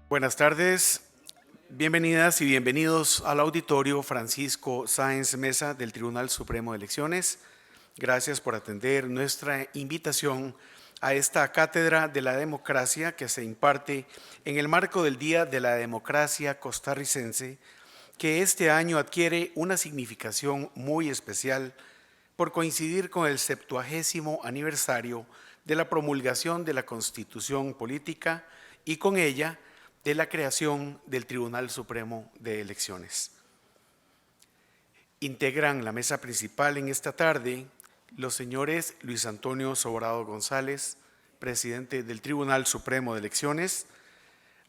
Buenas tardes, bienvenidas y bienvenidos al auditorio Francisco Sáenz Mesa del Tribunal Supremo de Elecciones. Gracias por atender nuestra invitación a esta cátedra de la democracia que se imparte en el marco del Día de la Democracia Costarricense, que este año adquiere una significación muy especial por coincidir con el 70º aniversario de la promulgación de la Constitución Política y con ella de la creación del Tribunal Supremo de Elecciones. Integran la mesa principal en esta tarde los señores Luis Antonio Sobrado González, presidente del Tribunal Supremo de Elecciones,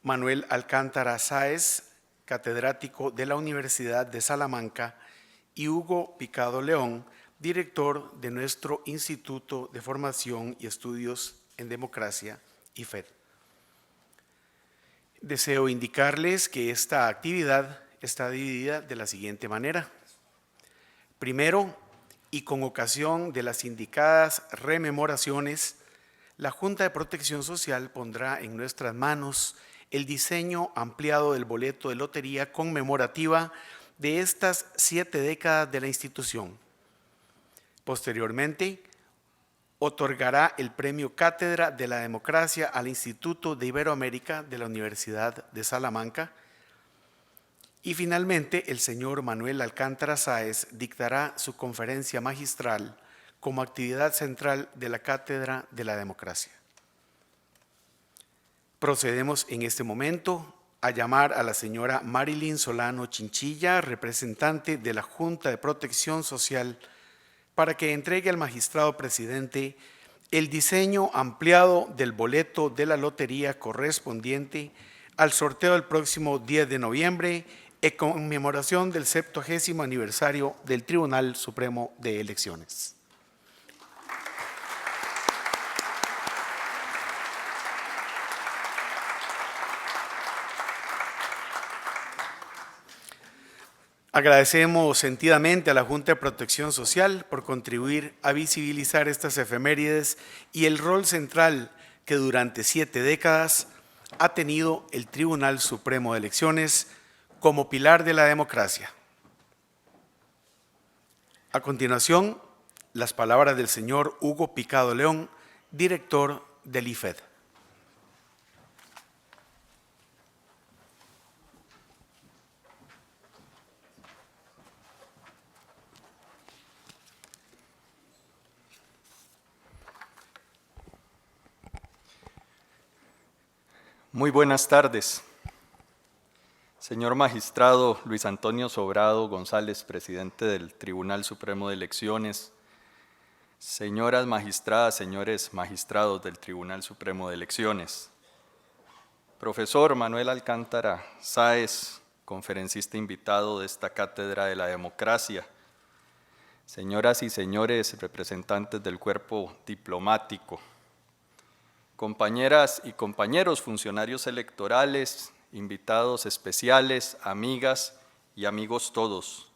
Manuel Alcántara Sáez, catedrático de la Universidad de Salamanca, y Hugo Picado León, director de nuestro Instituto de Formación y Estudios en Democracia, IFED. Deseo indicarles que esta actividad está dividida de la siguiente manera. Primero, y con ocasión de las indicadas rememoraciones, la Junta de Protección Social pondrá en nuestras manos el diseño ampliado del boleto de lotería conmemorativa de estas 7 décadas de la institución. Posteriormente, otorgará el premio Cátedra de la Democracia al Instituto de Iberoamérica de la Universidad de Salamanca. Y finalmente, el señor Manuel Alcántara Sáez dictará su conferencia magistral como actividad central de la Cátedra de la Democracia. Procedemos en este momento a llamar a la señora Marilyn Solano Chinchilla, representante de la Junta de Protección Social, para que entregue al magistrado presidente el diseño ampliado del boleto de la lotería correspondiente al sorteo del próximo 10 de noviembre en conmemoración del 70º aniversario del Tribunal Supremo de Elecciones. Agradecemos sentidamente a la Junta de Protección Social por contribuir a visibilizar estas efemérides y el rol central que durante 7 décadas ha tenido el Tribunal Supremo de Elecciones como pilar de la democracia. A continuación, las palabras del señor Hugo Picado León, director del IFED. Muy buenas tardes. Señor magistrado Luis Antonio Sobrado González, presidente del Tribunal Supremo de Elecciones, señoras magistradas, señores magistrados del Tribunal Supremo de Elecciones, profesor Manuel Alcántara Sáez, conferencista invitado de esta Cátedra de la Democracia, señoras y señores representantes del cuerpo diplomático, compañeras y compañeros funcionarios electorales, invitados especiales, amigas y amigos todos.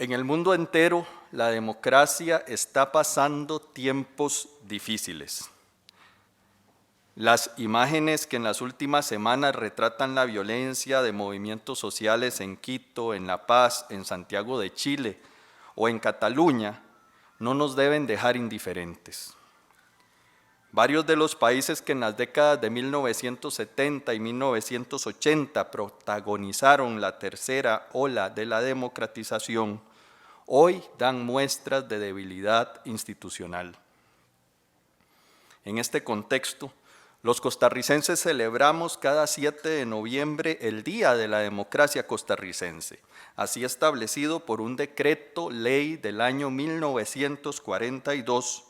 En el mundo entero, la democracia está pasando tiempos difíciles. Las imágenes que en las últimas semanas retratan la violencia de movimientos sociales en Quito, en La Paz, en Santiago de Chile o en Cataluña no nos deben dejar indiferentes. Varios de los países que en las décadas de 1970 y 1980 protagonizaron la tercera ola de la democratización, hoy dan muestras de debilidad institucional. En este contexto, los costarricenses celebramos cada 7 de noviembre el Día de la Democracia Costarricense, así establecido por un decreto ley del año 1942,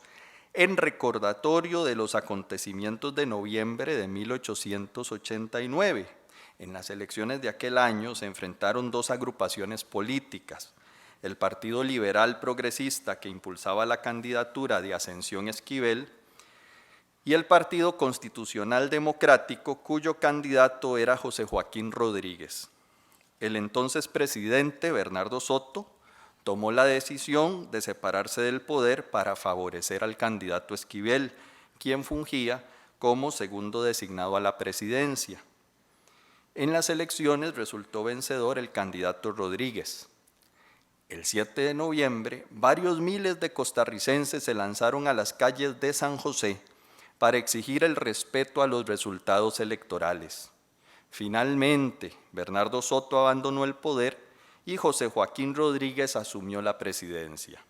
en recordatorio de los acontecimientos de noviembre de 1889. En las elecciones de aquel año se enfrentaron 2 agrupaciones políticas, el Partido Liberal Progresista, que impulsaba la candidatura de Ascensión Esquivel, y el Partido Constitucional Democrático, cuyo candidato era José Joaquín Rodríguez. El entonces presidente, Bernardo Soto, tomó la decisión de separarse del poder para favorecer al candidato Esquivel, quien fungía como segundo designado a la presidencia. En las elecciones resultó vencedor el candidato Rodríguez. El 7 de noviembre, varios miles de costarricenses se lanzaron a las calles de San José para exigir el respeto a los resultados electorales. Finalmente, Bernardo Soto abandonó el poder y José Joaquín Rodríguez asumió la presidencia.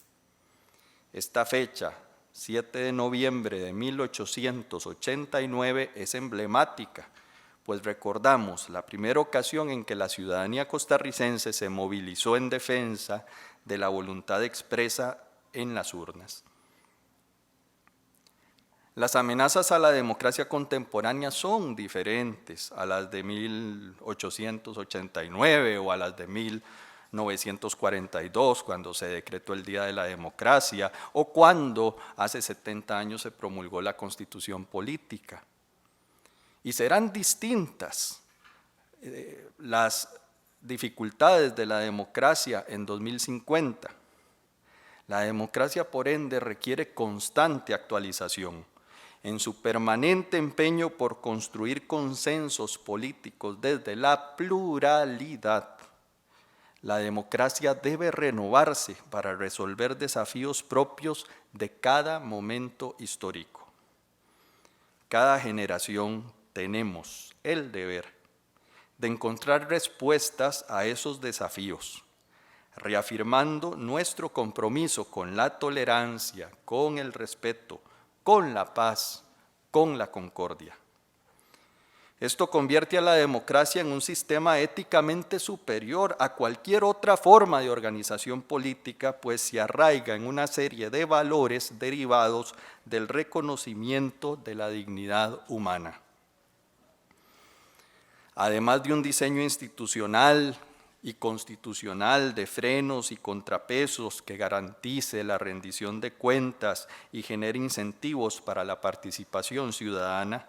Esta fecha, 7 de noviembre de 1889, es emblemática, pues recordamos la primera ocasión en que la ciudadanía costarricense se movilizó en defensa de la voluntad expresa en las urnas. Las amenazas a la democracia contemporánea son diferentes a las de 1889 o a las de 1942, cuando se decretó el Día de la Democracia, o cuando hace 70 años se promulgó la Constitución Política. Y serán distintas las dificultades de la democracia en 2050. La democracia, por ende, requiere constante actualización. En su permanente empeño por construir consensos políticos desde la pluralidad, la democracia debe renovarse para resolver desafíos propios de cada momento histórico. Cada generación tenemos el deber de encontrar respuestas a esos desafíos, reafirmando nuestro compromiso con la tolerancia, con el respeto, con la paz, con la concordia. Esto convierte a la democracia en un sistema éticamente superior a cualquier otra forma de organización política, pues se arraiga en una serie de valores derivados del reconocimiento de la dignidad humana. Además de un diseño institucional y constitucional de frenos y contrapesos que garantice la rendición de cuentas y genere incentivos para la participación ciudadana,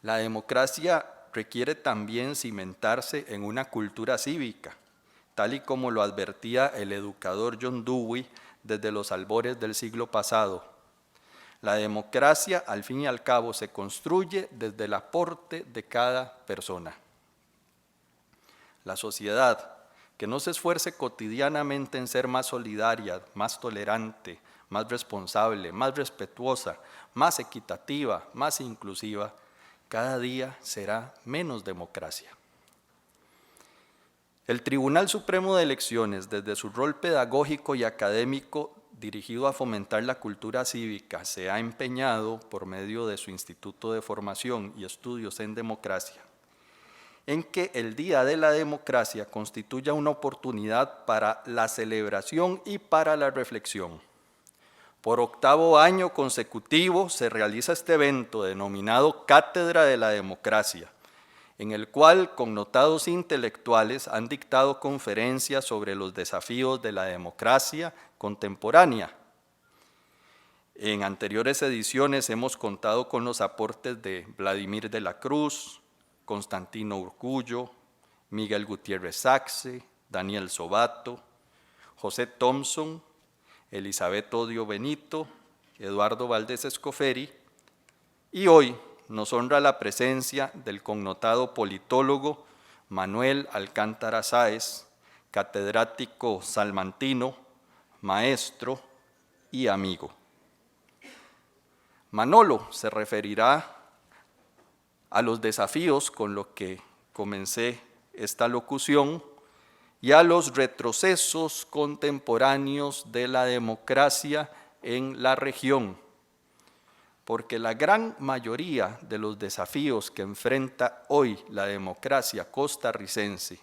la democracia requiere también cimentarse en una cultura cívica, tal y como lo advertía el educador John Dewey desde los albores del siglo pasado. La democracia, al fin y al cabo, se construye desde el aporte de cada persona. La sociedad, que no se esfuerce cotidianamente en ser más solidaria, más tolerante, más responsable, más respetuosa, más equitativa, más inclusiva, cada día será menos democracia. El Tribunal Supremo de Elecciones, desde su rol pedagógico y académico dirigido a fomentar la cultura cívica, se ha empeñado, por medio de su Instituto de Formación y Estudios en Democracia, en que el Día de la Democracia constituya una oportunidad para la celebración y para la reflexión. Por 8º año consecutivo se realiza este evento denominado Cátedra de la Democracia, en el cual connotados intelectuales han dictado conferencias sobre los desafíos de la democracia contemporánea. En anteriores ediciones hemos contado con los aportes de Vladimir de la Cruz, Constantino Urcullo, Miguel Gutiérrez Saxe, Daniel Sobato, José Thompson, Elizabeth Odio Benito, Eduardo Valdés Escoferi, y hoy nos honra la presencia del connotado politólogo Manuel Alcántara Sáez, catedrático salmantino, maestro y amigo. Manolo se referirá a los desafíos con los que comencé esta locución y a los retrocesos contemporáneos de la democracia en la región, porque la gran mayoría de los desafíos que enfrenta hoy la democracia costarricense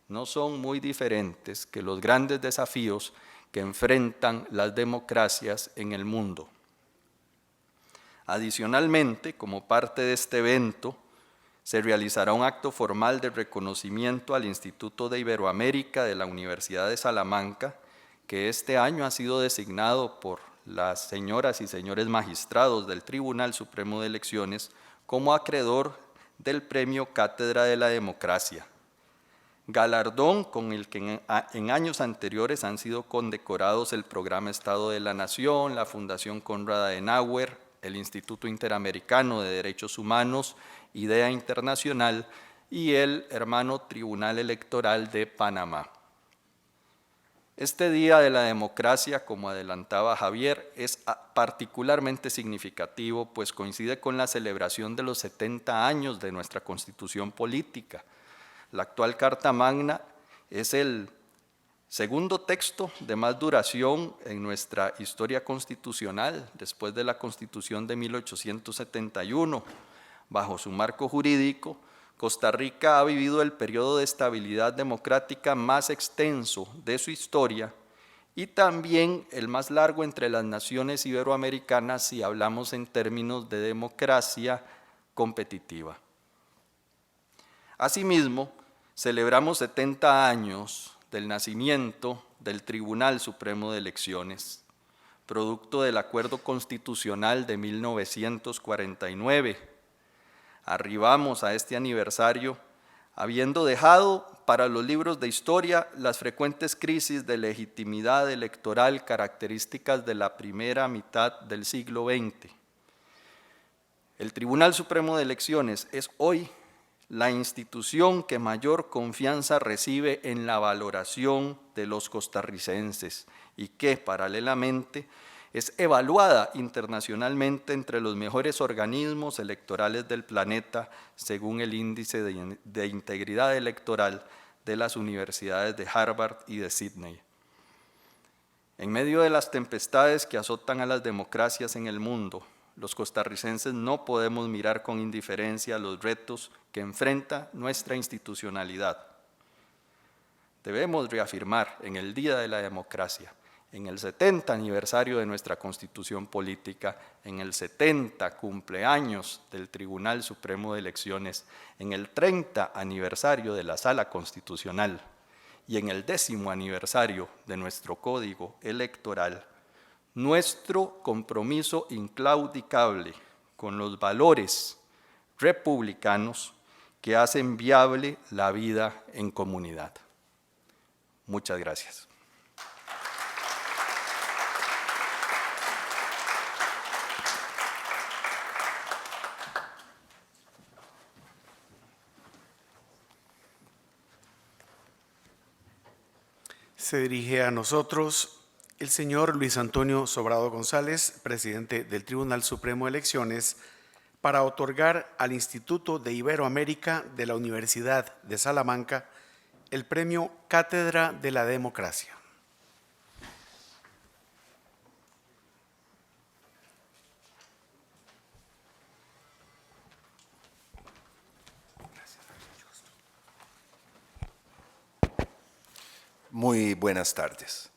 no son muy diferentes que los grandes desafíos que enfrentan las democracias en el mundo. Adicionalmente, como parte de este evento, se realizará un acto formal de reconocimiento al Instituto de Iberoamérica de la Universidad de Salamanca, que este año ha sido designado por las señoras y señores magistrados del Tribunal Supremo de Elecciones como acreedor del Premio Cátedra de la Democracia, galardón con el que en años anteriores han sido condecorados el Programa Estado de la Nación, la Fundación Konrad Adenauer, el Instituto Interamericano de Derechos Humanos, IDEA Internacional y el hermano Tribunal Electoral de Panamá. Este Día de la Democracia, como adelantaba Javier, es particularmente significativo, pues coincide con la celebración de los 70 años de nuestra Constitución Política. La actual Carta Magna es el segundo texto de más duración en nuestra historia constitucional, después de la Constitución de 1871. Bajo su marco jurídico, Costa Rica ha vivido el periodo de estabilidad democrática más extenso de su historia y también el más largo entre las naciones iberoamericanas si hablamos en términos de democracia competitiva. Asimismo, celebramos 70 años del nacimiento del Tribunal Supremo de Elecciones, producto del Acuerdo Constitucional de 1949. Arribamos a este aniversario habiendo dejado para los libros de historia las frecuentes crisis de legitimidad electoral características de la primera mitad del siglo XX. El Tribunal Supremo de Elecciones es hoy la institución que mayor confianza recibe en la valoración de los costarricenses y que, paralelamente, es evaluada internacionalmente entre los mejores organismos electorales del planeta según el índice de integridad electoral de las universidades de Harvard y de Sydney. En medio de las tempestades que azotan a las democracias en el mundo, los costarricenses no podemos mirar con indiferencia los retos que enfrenta nuestra institucionalidad. Debemos reafirmar en el Día de la Democracia, en el 70 aniversario de nuestra Constitución Política, en el 70 cumpleaños del Tribunal Supremo de Elecciones, en el 30 aniversario de la Sala Constitucional y en el 10º aniversario de nuestro Código Electoral, nuestro compromiso inclaudicable con los valores republicanos que hacen viable la vida en comunidad. Muchas gracias. Se dirige a nosotros el señor Luis Antonio Sobrado González, presidente del Tribunal Supremo de Elecciones, para otorgar al Instituto de Iberoamérica de la Universidad de Salamanca el premio Cátedra de la Democracia. Muy buenas tardes.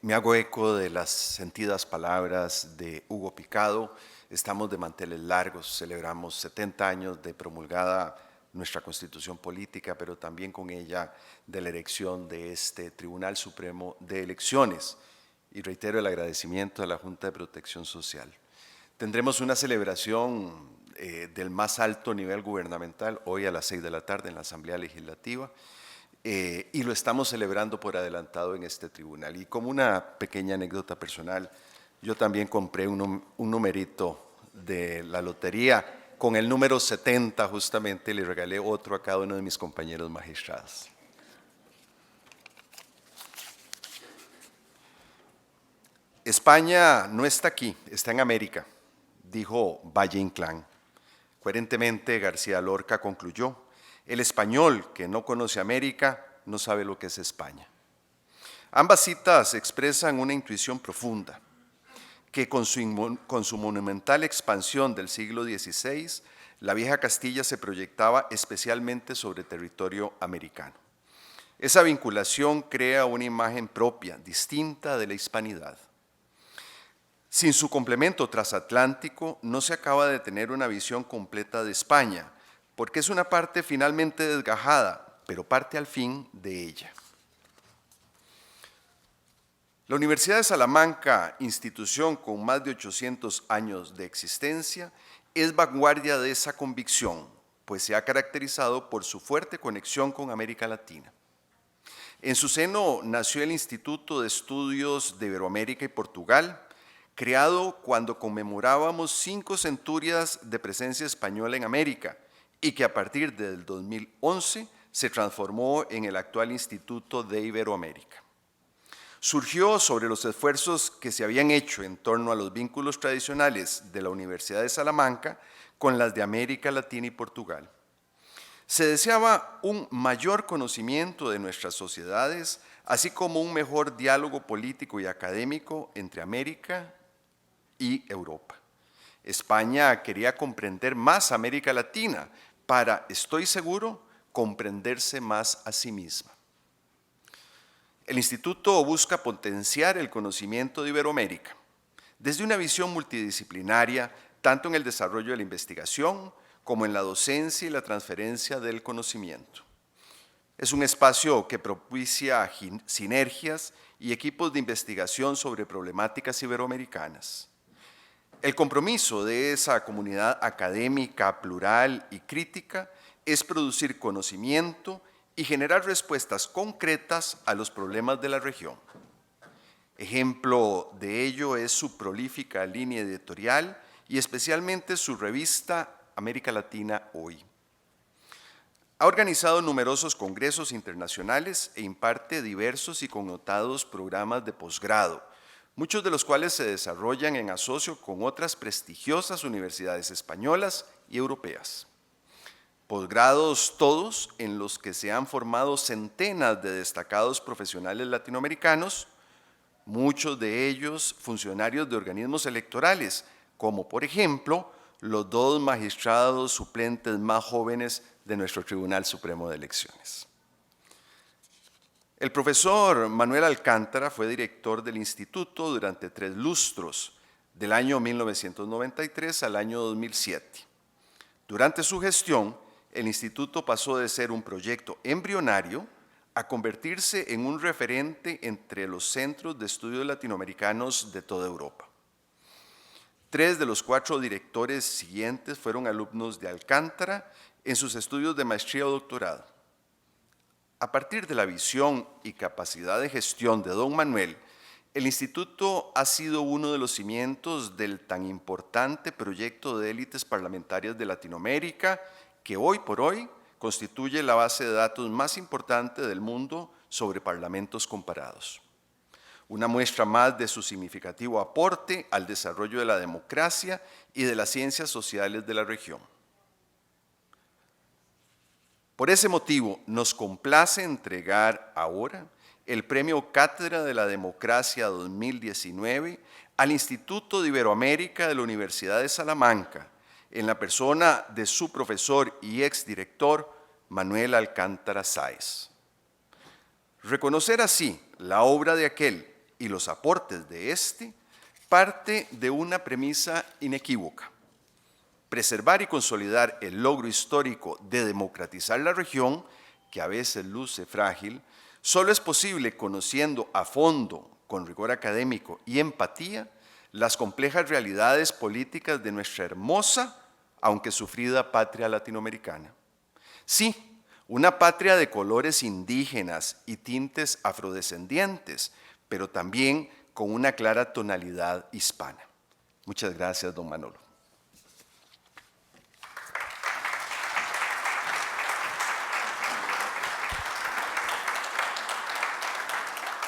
Me hago eco de las sentidas palabras de Hugo Picado. Estamos de manteles largos, celebramos 70 años de promulgada nuestra Constitución Política, pero también con ella de la elección de este Tribunal Supremo de Elecciones. Y reitero el agradecimiento a la Junta de Protección Social. Tendremos una celebración del más alto nivel gubernamental hoy a las 6 de la tarde en la Asamblea Legislativa. Y lo estamos celebrando por adelantado en este tribunal. Y como una pequeña anécdota personal, yo también compré un numerito de la lotería con el número 70 justamente, le regalé otro a cada uno de mis compañeros magistrados. España no está aquí, está en América, dijo Valle Inclán. Coherentemente, García Lorca concluyó: el español que no conoce América no sabe lo que es España. Ambas citas expresan una intuición profunda, que con su monumental expansión del siglo XVI, la vieja Castilla se proyectaba especialmente sobre territorio americano. Esa vinculación crea una imagen propia, distinta de la hispanidad. Sin su complemento transatlántico, no se acaba de tener una visión completa de España, porque es una parte finalmente desgajada, pero parte al fin de ella. La Universidad de Salamanca, institución con más de 800 años de existencia, es vanguardia de esa convicción, pues se ha caracterizado por su fuerte conexión con América Latina. En su seno nació el Instituto de Estudios de Iberoamérica y Portugal, creado cuando conmemorábamos 5 centurias de presencia española en América y que a partir del 2011 se transformó en el actual Instituto de Iberoamérica. Surgió sobre los esfuerzos que se habían hecho en torno a los vínculos tradicionales de la Universidad de Salamanca con las de América Latina y Portugal. Se deseaba un mayor conocimiento de nuestras sociedades, así como un mejor diálogo político y académico entre América y Europa. España quería comprender más a América Latina para, estoy seguro, comprenderse más a sí misma. El Instituto busca potenciar el conocimiento de Iberoamérica desde una visión multidisciplinaria, tanto en el desarrollo de la investigación como en la docencia y la transferencia del conocimiento. Es un espacio que propicia sinergias y equipos de investigación sobre problemáticas iberoamericanas. El compromiso de esa comunidad académica, plural y crítica es producir conocimiento y generar respuestas concretas a los problemas de la región. Ejemplo de ello es su prolífica línea editorial y especialmente su revista América Latina Hoy. Ha organizado numerosos congresos internacionales e imparte diversos y connotados programas de posgrado, muchos de los cuales se desarrollan en asocio con otras prestigiosas universidades españolas y europeas. Posgrados todos en los que se han formado centenas de destacados profesionales latinoamericanos, muchos de ellos funcionarios de organismos electorales, como por ejemplo los 2 magistrados suplentes más jóvenes de nuestro Tribunal Supremo de Elecciones. El profesor Manuel Alcántara fue director del instituto durante 3 lustros, del año 1993 al año 2007. Durante su gestión, el instituto pasó de ser un proyecto embrionario a convertirse en un referente entre los centros de estudios latinoamericanos de toda Europa. 3 de los 4 directores siguientes fueron alumnos de Alcántara en sus estudios de maestría o doctorado. A partir de la visión y capacidad de gestión de don Manuel, el instituto ha sido uno de los cimientos del tan importante proyecto de élites parlamentarias de Latinoamérica, que hoy por hoy constituye la base de datos más importante del mundo sobre parlamentos comparados. Una muestra más de su significativo aporte al desarrollo de la democracia y de las ciencias sociales de la región. Por ese motivo, nos complace entregar ahora el Premio Cátedra de la Democracia 2019 al Instituto de Iberoamérica de la Universidad de Salamanca, en la persona de su profesor y exdirector Manuel Alcántara Sáez. Reconocer así la obra de aquel y los aportes de éste parte de una premisa inequívoca: preservar y consolidar el logro histórico de democratizar la región, que a veces luce frágil, solo es posible conociendo a fondo, con rigor académico y empatía, las complejas realidades políticas de nuestra hermosa, aunque sufrida patria latinoamericana. Sí, una patria de colores indígenas y tintes afrodescendientes, pero también con una clara tonalidad hispana. Muchas gracias, don Manolo.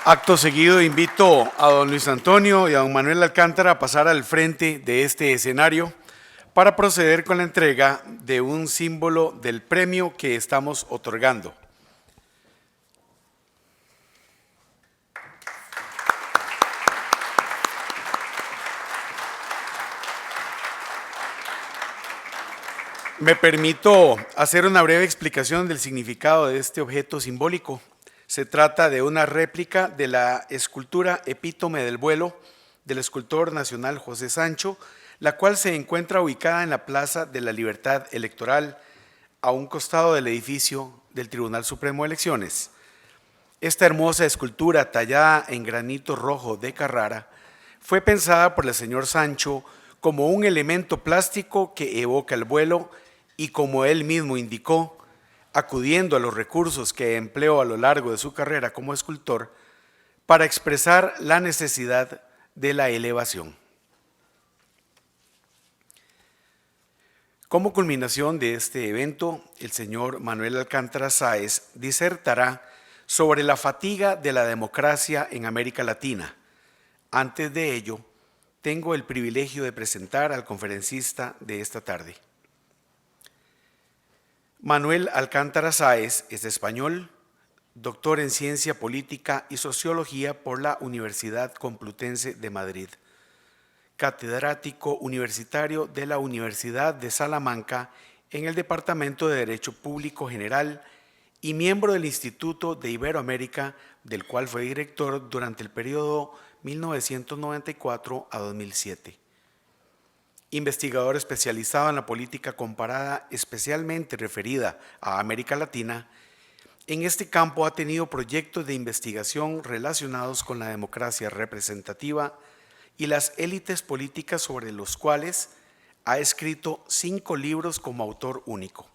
Acto seguido, invito a don Luis Antonio y a don Manuel Alcántara a pasar al frente de este escenario para proceder con la entrega de un símbolo del premio que estamos otorgando. Me permito hacer una breve explicación del significado de este objeto simbólico. Se trata de una réplica de la escultura Epítome del Vuelo del escultor nacional José Sancho, la cual se encuentra ubicada en la Plaza de la Libertad Electoral, a un costado del edificio del Tribunal Supremo de Elecciones. Esta hermosa escultura tallada en granito rojo de Carrara fue pensada por el señor Sancho como un elemento plástico que evoca el vuelo y, como él mismo indicó, acudiendo a los recursos que empleó a lo largo de su carrera como escultor para expresar la necesidad de la elevación. Como culminación de este evento, el señor Manuel Alcántara Sáez disertará sobre la fatiga de la democracia en América Latina. Antes de ello, tengo el privilegio de presentar al conferencista de esta tarde. Manuel Alcántara Sáez es español, doctor en Ciencia Política y Sociología por la Universidad Complutense de Madrid, catedrático universitario de la Universidad de Salamanca en el Departamento de Derecho Público General y miembro del Instituto de Iberoamérica, del cual fue director durante el periodo 1994 a 2007. Investigador especializado en la política comparada, especialmente referida a América Latina, en este campo ha tenido proyectos de investigación relacionados con la democracia representativa y las élites políticas, sobre los cuales ha escrito 5 libros como autor único.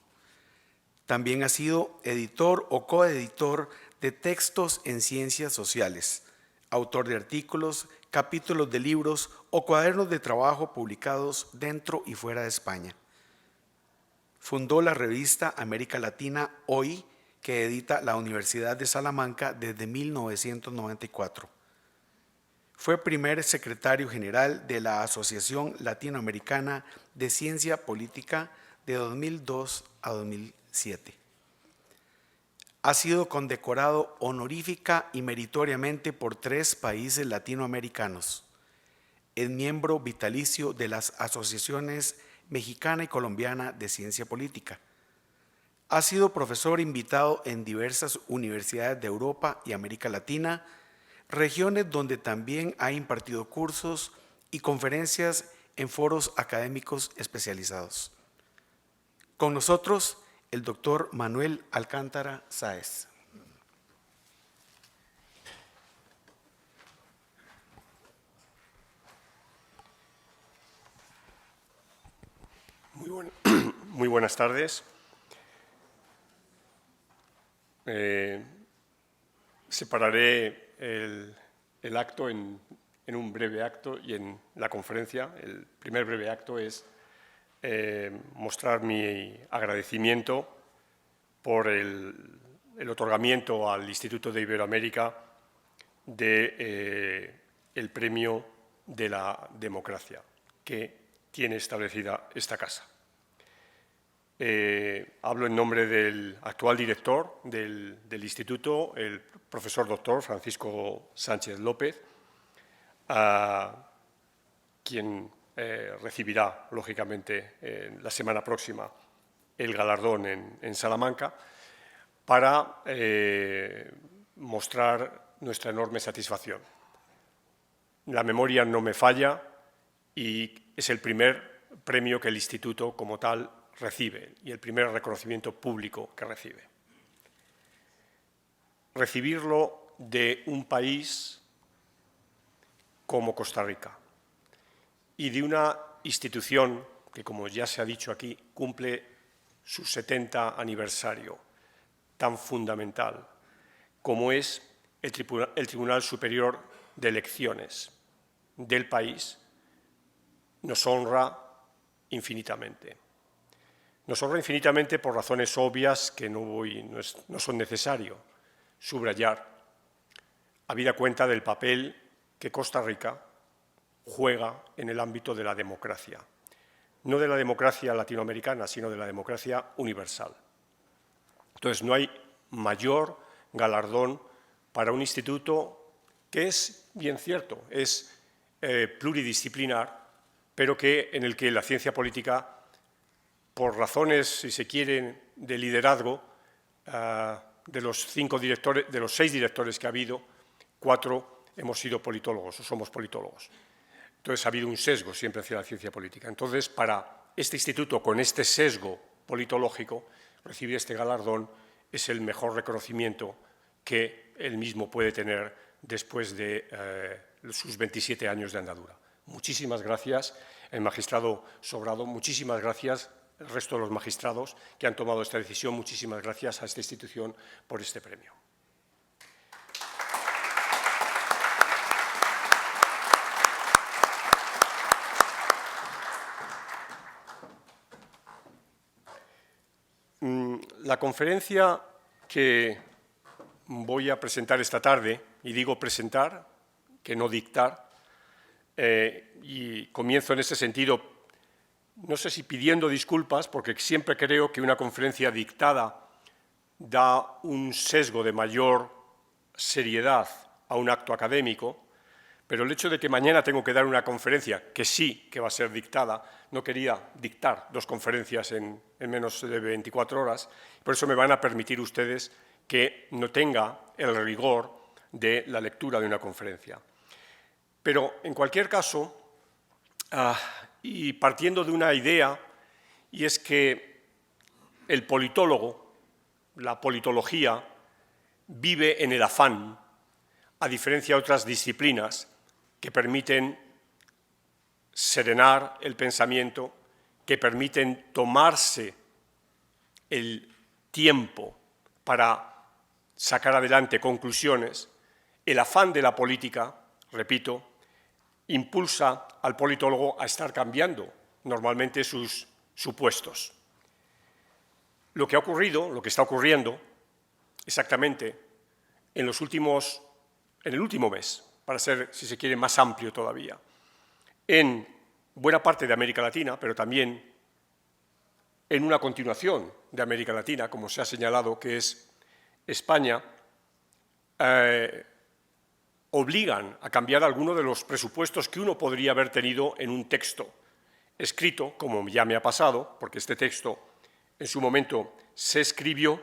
También ha sido editor o coeditor de textos en ciencias sociales, autor de artículos, capítulos de libros o cuadernos de trabajo publicados dentro y fuera de España. Fundó la revista América Latina Hoy, que edita la Universidad de Salamanca desde 1994. Fue primer secretario general de la Asociación Latinoamericana de Ciencia Política de 2002 a 2007. Ha sido condecorado honorífica y meritoriamente por 3 países latinoamericanos. Es miembro vitalicio de las asociaciones mexicana y colombiana de ciencia política. Ha sido profesor invitado en diversas universidades de Europa y América Latina, regiones donde también ha impartido cursos y conferencias en foros académicos especializados. Con nosotros, el doctor Manuel Alcántara Sáez. Muy buenas tardes. Separaré el acto en un breve acto y en la conferencia. El primer breve acto es mostrar mi agradecimiento por el otorgamiento al Instituto de Iberoamérica del Premio de la Democracia que tiene establecida esta casa. Hablo en nombre del actual director del Instituto, el profesor doctor Francisco Sánchez López, quien recibirá, lógicamente, la semana próxima el galardón en Salamanca, para mostrar nuestra enorme satisfacción. La memoria no me falla y es el primer premio que el Instituto como tal recibe y el primer reconocimiento público que recibe. Recibirlo de un país como Costa Rica y de una institución que, como ya se ha dicho aquí, cumple su 70 aniversario tan fundamental como es el Tribunal Superior de Elecciones del país, nos honra infinitamente. Nos honra infinitamente por razones obvias que no son necesarias subrayar, habida cuenta del papel que Costa Rica juega en el ámbito de la democracia. No de la democracia latinoamericana, sino de la democracia universal. Entonces, no hay mayor galardón para un instituto que es, bien cierto, es pluridisciplinar, pero en el que la ciencia política, por razones, si se quieren, de liderazgo, de los 6 directores que ha habido, 4 hemos sido politólogos o somos politólogos. Entonces ha habido un sesgo siempre hacia la ciencia política. Entonces, para este instituto, con este sesgo politológico, recibir este galardón es el mejor reconocimiento que él mismo puede tener después de sus 27 años de andadura. Muchísimas gracias, el magistrado Sobrado, muchísimas gracias, el resto de los magistrados que han tomado esta decisión, muchísimas gracias a esta institución por este premio. La conferencia que voy a presentar esta tarde, y digo presentar, que no dictar, y comienzo en ese sentido, no sé si pidiendo disculpas, porque siempre creo que una conferencia dictada da un sesgo de mayor seriedad a un acto académico, pero el hecho de que mañana tengo que dar una conferencia, que sí que va a ser dictada, no quería dictar 2 conferencias en menos de 24 horas, por eso me van a permitir ustedes que no tenga el rigor de la lectura de una conferencia. Pero, en cualquier caso, y partiendo de una idea, y es que el politólogo, la politología, vive en el afán, a diferencia de otras disciplinas que permiten serenar el pensamiento, que permiten tomarse el tiempo para sacar adelante conclusiones. El afán de la política, repito, impulsa al politólogo a estar cambiando normalmente sus supuestos. Lo que ha ocurrido, lo que está ocurriendo exactamente en el último mes, para ser, si se quiere, más amplio todavía, en buena parte de América Latina, pero también en una continuación de América Latina, como se ha señalado, que es España, obligan a cambiar algunos de los presupuestos que uno podría haber tenido en un texto escrito, como ya me ha pasado, porque este texto en su momento se escribió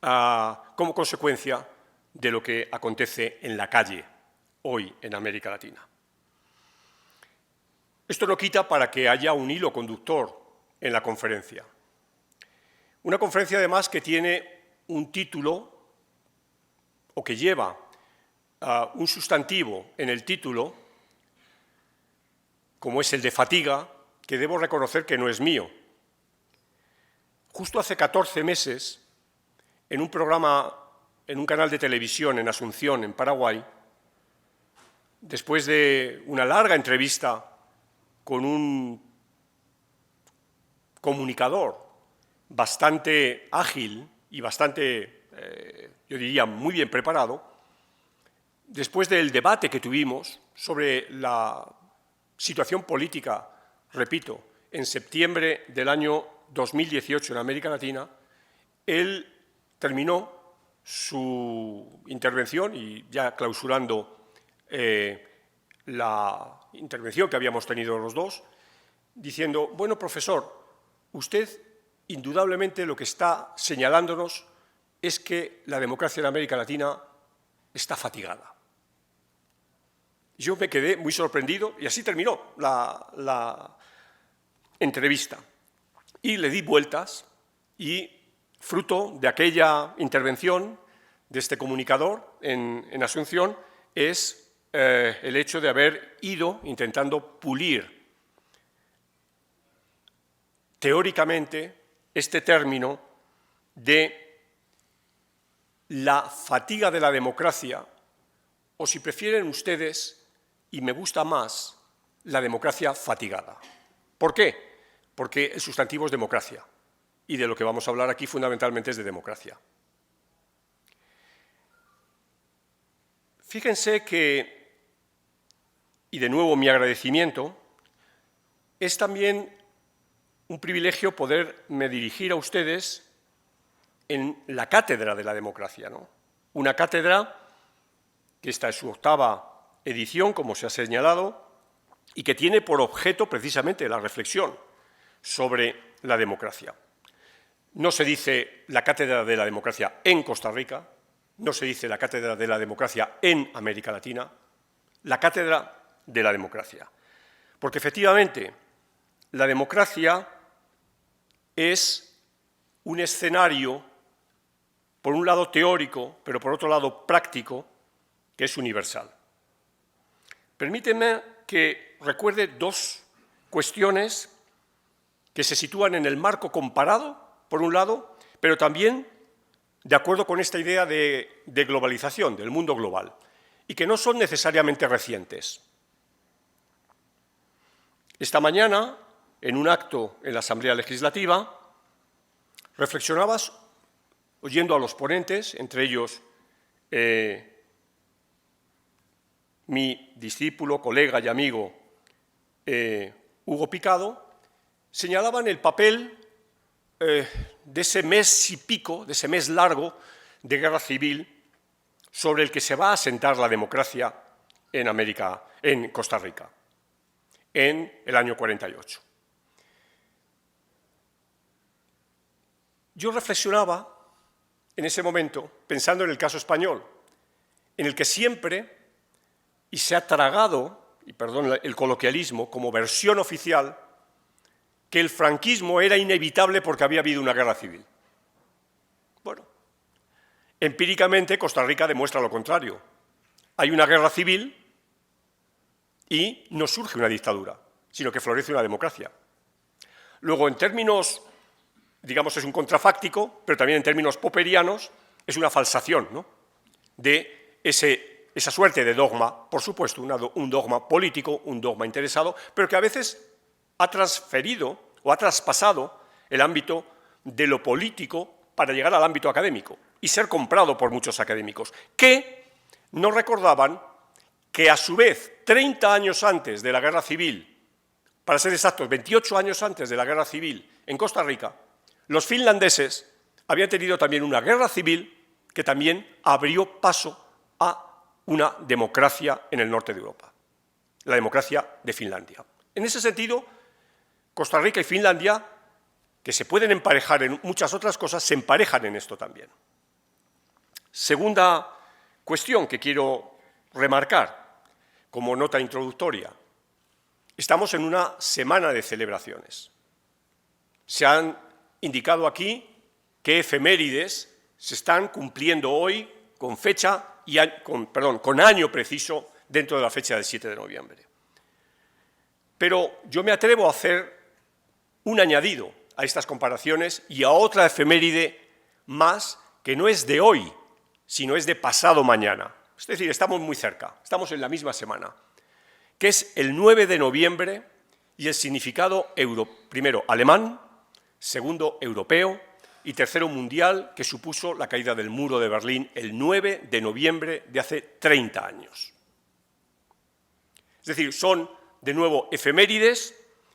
como consecuencia de lo que acontece en la calle hoy en América Latina. Esto no quita para que haya un hilo conductor en la conferencia. Una conferencia, además, que tiene un título o que lleva un sustantivo en el título, como es el de fatiga, que debo reconocer que no es mío. Justo hace 14 meses, en un programa, en un canal de televisión en Asunción, en Paraguay, después de una larga entrevista con un comunicador bastante ágil y bastante, yo diría, muy bien preparado, después del debate que tuvimos sobre la situación política, repito, en septiembre del año 2018 en América Latina, él terminó su intervención, y ya clausurando la intervención que habíamos tenido los dos, diciendo: bueno, profesor, usted indudablemente lo que está señalándonos es que la democracia en América Latina está fatigada. Yo me quedé muy sorprendido y así terminó la entrevista. Y le di vueltas y, fruto de aquella intervención de este comunicador en Asunción, es el hecho de haber ido intentando pulir teóricamente este término de la fatiga de la democracia, o si prefieren ustedes, y me gusta más, la democracia fatigada. ¿Por qué? Porque el sustantivo es democracia, y de lo que vamos a hablar aquí fundamentalmente es de democracia. Fíjense que, y de nuevo mi agradecimiento, es también un privilegio poderme dirigir a ustedes en la cátedra de la democracia, ¿no? Una cátedra que esta es su 8ª edición, como se ha señalado, y que tiene por objeto precisamente la reflexión sobre la democracia. No se dice la cátedra de la democracia en Costa Rica, no se dice la cátedra de la democracia en América Latina, la cátedra de la democracia. Porque efectivamente la democracia es un escenario, por un lado teórico, pero por otro lado práctico, que es universal. Permítanme que recuerde 2 cuestiones que se sitúan en el marco comparado, por un lado, pero también de acuerdo con esta idea de globalización, del mundo global, y que no son necesariamente recientes. Esta mañana, en un acto en la Asamblea Legislativa, reflexionaba oyendo a los ponentes, entre ellos mi discípulo, colega y amigo Hugo Picado, señalaban el papel de ese mes y pico, de ese mes largo de guerra civil sobre el que se va a asentar la democracia en Costa Rica, en el año 48. Yo reflexionaba en ese momento, pensando en el caso español, en el que siempre, y se ha tragado, y perdón el coloquialismo, como versión oficial, que el franquismo era inevitable porque había habido una guerra civil. Bueno, empíricamente Costa Rica demuestra lo contrario. Hay una guerra civil y no surge una dictadura, sino que florece una democracia. Luego, en términos, digamos, es un contrafáctico, pero también en términos popperianos, es una falsación, ¿no?, de esa suerte de dogma, por supuesto, un dogma político, un dogma interesado, pero que a veces ha transferido o ha traspasado el ámbito de lo político para llegar al ámbito académico y ser comprado por muchos académicos, que no recordaban que a su vez, 30 años antes de la Guerra Civil, para ser exactos, 28 años antes de la Guerra Civil en Costa Rica, los finlandeses habían tenido también una guerra civil que también abrió paso a una democracia en el norte de Europa, la democracia de Finlandia. En ese sentido, Costa Rica y Finlandia, que se pueden emparejar en muchas otras cosas, se emparejan en esto también. Segunda cuestión que quiero remarcar como nota introductoria. Estamos en una semana de celebraciones. Se han indicado aquí qué efemérides se están cumpliendo hoy con fecha y con año preciso dentro de la fecha del 7 de noviembre. Pero yo me atrevo a hacer un añadido a estas comparaciones y a otra efeméride más que no es de hoy, sino es de pasado mañana. Es decir, estamos muy cerca, estamos en la misma semana, que es el 9 de noviembre y el significado primero alemán, segundo europeo y tercero mundial, que supuso la caída del muro de Berlín el 9 de noviembre de hace 30 años. Es decir, son de nuevo efemérides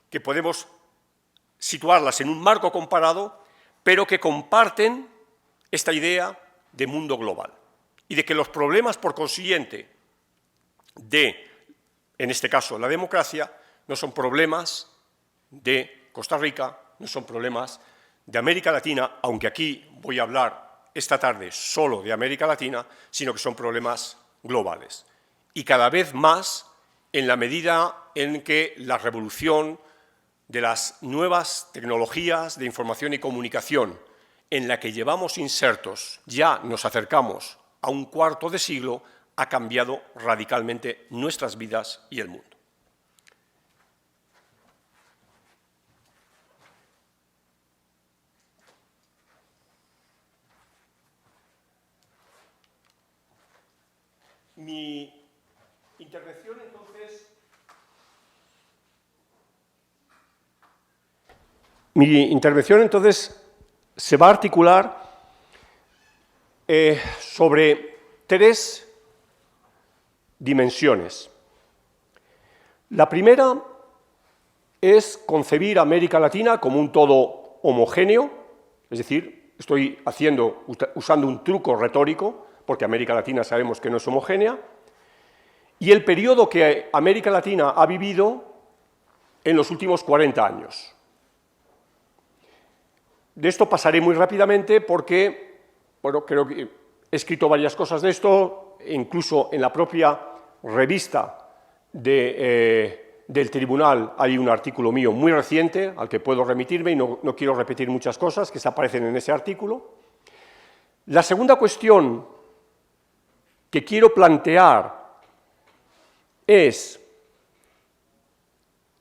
que podemos situarlas en un marco comparado, pero que comparten esta idea de mundo global y de que los problemas, por consiguiente, en este caso, la democracia, no son problemas de Costa Rica, no son problemas de América Latina, aunque aquí voy a hablar esta tarde solo de América Latina, sino que son problemas globales. Y cada vez más en la medida en que la revolución de las nuevas tecnologías de información y comunicación, en la que llevamos insertos, ya nos acercamos a un cuarto de siglo, ha cambiado radicalmente nuestras vidas y el mundo. Mi intervención, entonces, se va a articular sobre tres dimensiones. La primera es concebir a América Latina como un todo homogéneo, es decir, estoy usando un truco retórico, porque América Latina sabemos que no es homogénea, y el periodo que América Latina ha vivido en los últimos 40 años. De esto pasaré muy rápidamente porque, bueno, creo que he escrito varias cosas de esto, incluso en la propia revista del tribunal hay un artículo mío muy reciente al que puedo remitirme y no quiero repetir muchas cosas que se aparecen en ese artículo. La segunda cuestión que quiero plantear es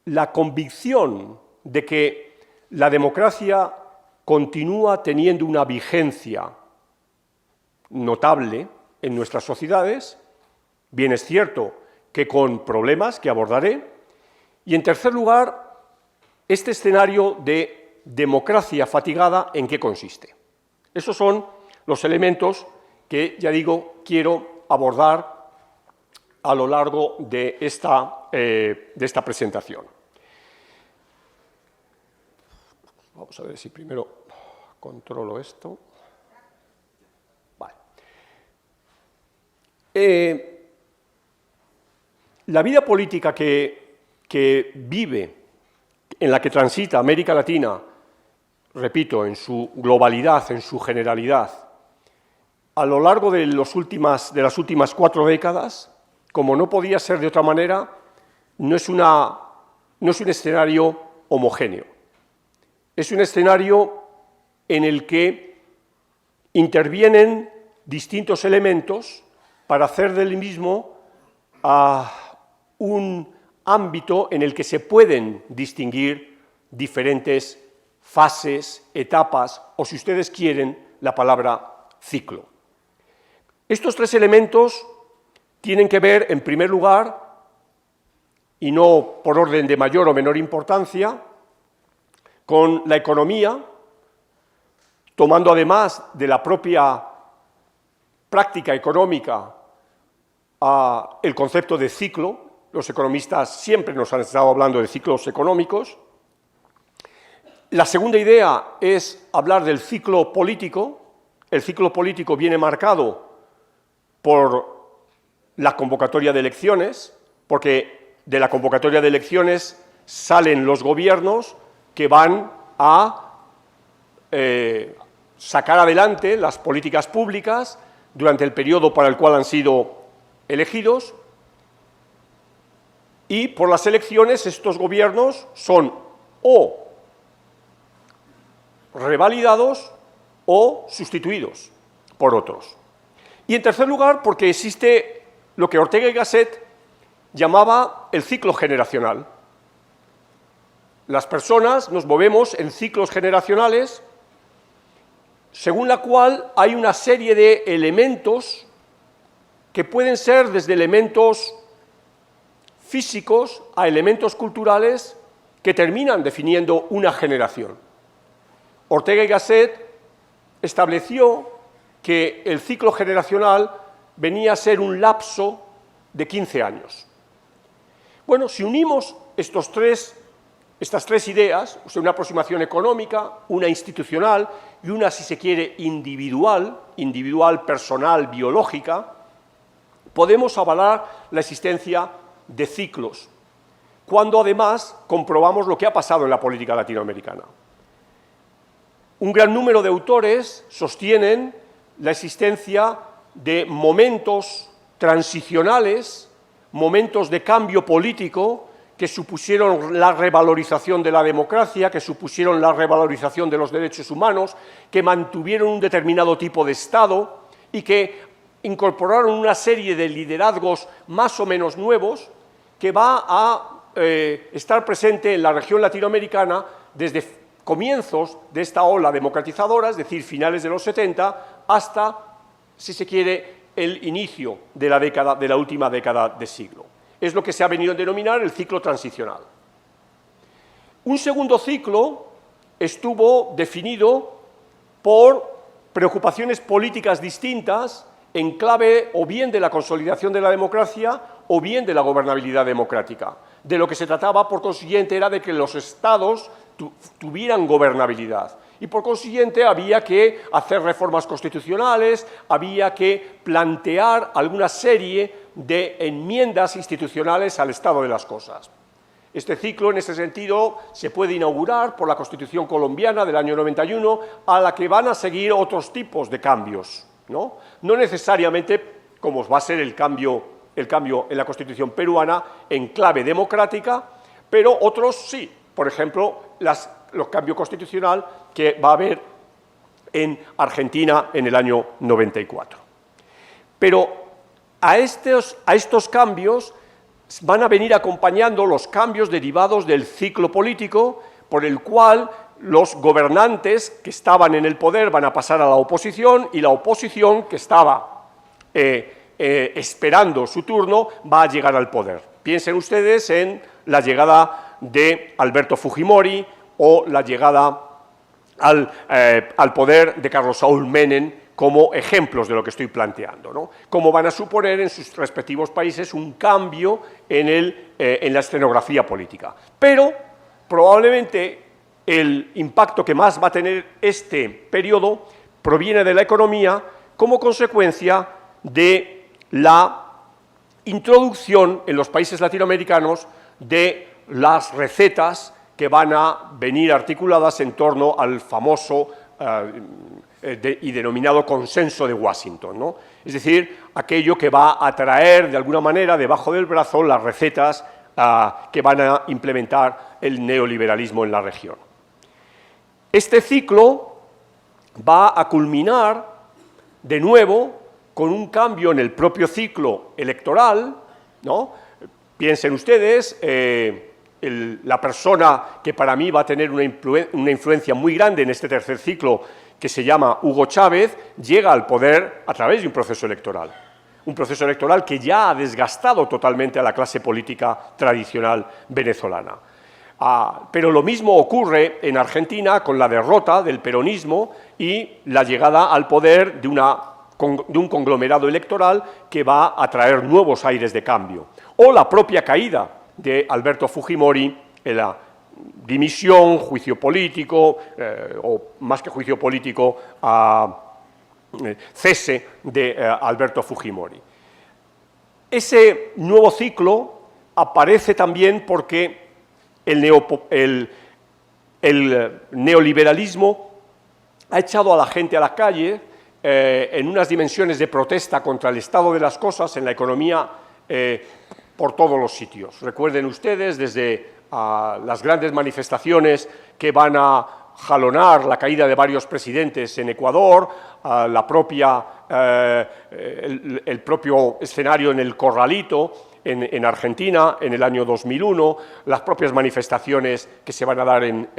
la convicción de que la democracia continúa teniendo una vigencia notable en nuestras sociedades, bien es cierto que con problemas que abordaré, y en tercer lugar, este escenario de de democracia fatigada, ¿en qué consiste? Esos son los elementos que, ya digo, quiero abordar a lo largo de esta presentación. Vamos a ver si primero controlo esto. Vale. La vida política que vive, en la que transita América Latina, repito, en su globalidad, en su generalidad, a lo largo de las últimas 4 décadas, como no podía ser de otra manera, no es un escenario homogéneo. Es un escenario en el que intervienen distintos elementos para hacer del mismo un ámbito en el que se pueden distinguir diferentes fases, etapas, o si ustedes quieren, la palabra ciclo. Estos 3 elementos tienen que ver, en primer lugar, y no por orden de mayor o menor importancia, con la economía, tomando además de la propia práctica económica el concepto de ciclo. Los economistas siempre nos han estado hablando de ciclos económicos. La segunda idea es hablar del ciclo político. El ciclo político viene marcado por la convocatoria de elecciones, porque de la convocatoria de elecciones salen los gobiernos que van a sacar adelante las políticas públicas durante el periodo para el cual han sido elegidos, y por las elecciones estos gobiernos son o revalidados o sustituidos por otros. Y en tercer lugar, porque existe lo que Ortega y Gasset llamaba el ciclo generacional. Las personas nos movemos en ciclos generacionales, según la cual hay una serie de elementos que pueden ser desde elementos físicos a elementos culturales que terminan definiendo una generación. Ortega y Gasset estableció que el ciclo generacional venía a ser un lapso de 15 años. Bueno, si unimos estas tres ideas, o sea, una aproximación económica, una institucional y una, si se quiere, individual, personal, biológica, podemos avalar la existencia de ciclos, cuando además comprobamos lo que ha pasado en la política latinoamericana. Un gran número de autores sostienen la existencia de momentos transicionales, momentos de cambio político que supusieron la revalorización de la democracia, que supusieron la revalorización de los derechos humanos, que mantuvieron un determinado tipo de Estado y que incorporaron una serie de liderazgos más o menos nuevos que va a estar presente en la región latinoamericana desde comienzos de esta ola democratizadora, es decir, finales de los 70, hasta, si se quiere, el inicio de la última década de siglo. Es lo que se ha venido a denominar el ciclo transicional. Un segundo ciclo estuvo definido por preocupaciones políticas distintas en clave o bien de la consolidación de la democracia o bien de la gobernabilidad democrática. De lo que se trataba, por consiguiente, era de que los estados tuvieran gobernabilidad. Y por consiguiente había que hacer reformas constitucionales, había que plantear alguna serie de enmiendas institucionales al estado de las cosas. Este ciclo, en ese sentido, se puede inaugurar por la Constitución colombiana del año 91, a la que van a seguir otros tipos de cambios, ¿no? No necesariamente, como va a ser el cambio en la Constitución peruana, en clave democrática, pero otros sí. Por ejemplo, los cambios constitucional que va a haber en Argentina en el año 94. Pero a estos cambios van a venir acompañando los cambios derivados del ciclo político, por el cual los gobernantes que estaban en el poder van a pasar a la oposición, y la oposición que estaba esperando su turno va a llegar al poder. Piensen ustedes en la llegada de Alberto Fujimori o la llegada al poder de Carlos Saúl Menem como ejemplos de lo que estoy planteando, ¿no? Cómo van a suponer en sus respectivos países un cambio en la escenografía política. Pero probablemente el impacto que más va a tener este periodo proviene de la economía como consecuencia de la introducción en los países latinoamericanos de las recetas que van a venir articuladas en torno al famoso y denominado consenso de Washington, ¿no? Es decir, aquello que va a traer de alguna manera debajo del brazo las recetas que van a implementar el neoliberalismo en la región. Este ciclo va a culminar de nuevo con un cambio en el propio ciclo electoral, ¿no? Piensen ustedes, la persona que para mí va a tener una influencia muy grande en este tercer ciclo, que se llama Hugo Chávez, llega al poder a través de un proceso electoral que ya ha desgastado totalmente a la clase política tradicional venezolana. Pero lo mismo ocurre en Argentina con la derrota del peronismo y la llegada al poder de un conglomerado electoral que va a traer nuevos aires de cambio. O la propia caída de Alberto Fujimori en la dimisión, juicio político, o más que juicio político, cese de Alberto Fujimori. Ese nuevo ciclo aparece también porque el neoliberalismo ha echado a la gente a la calle en unas dimensiones de protesta contra el estado de las cosas en la economía por todos los sitios. Recuerden ustedes desde las grandes manifestaciones que van a jalonar la caída de varios presidentes en Ecuador, el propio escenario en el Corralito, en Argentina, en el año 2001, las propias manifestaciones que se van a dar en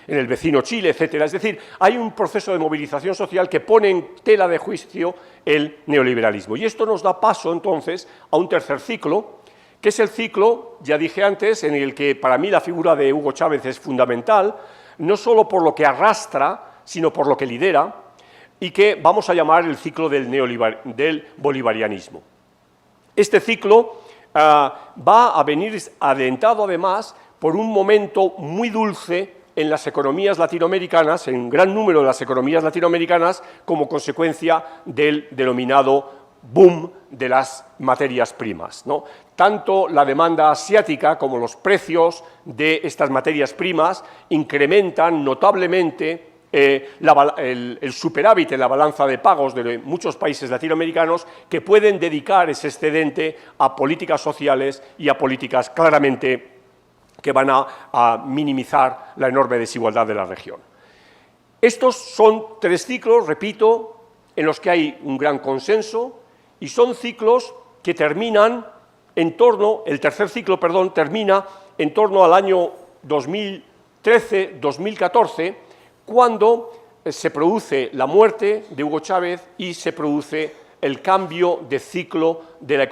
el vecino Chile, etcétera. Es decir, hay un proceso de movilización social que pone en tela de juicio el neoliberalismo. Y esto nos da paso, entonces, a un tercer ciclo, que es el ciclo, ya dije antes, en el que para mí la figura de Hugo Chávez es fundamental, no solo por lo que arrastra, sino por lo que lidera, y que vamos a llamar el ciclo del bolivarianismo. Este ciclo va a venir alentado además por un momento muy dulce en las economías latinoamericanas, en un gran número de las economías latinoamericanas, como consecuencia del denominado boom de las materias primas, ¿no? Tanto la demanda asiática como los precios de estas materias primas incrementan notablemente el superávit en la balanza de pagos de muchos países latinoamericanos que pueden dedicar ese excedente a políticas sociales y a políticas claramente que van a minimizar la enorme desigualdad de la región. Estos son tres ciclos, repito, en los que hay un gran consenso y son ciclos que terminan en torno, el tercer ciclo, perdón, termina en torno al año 2013-2014, cuando se produce la muerte de Hugo Chávez y se produce el cambio de ciclo de la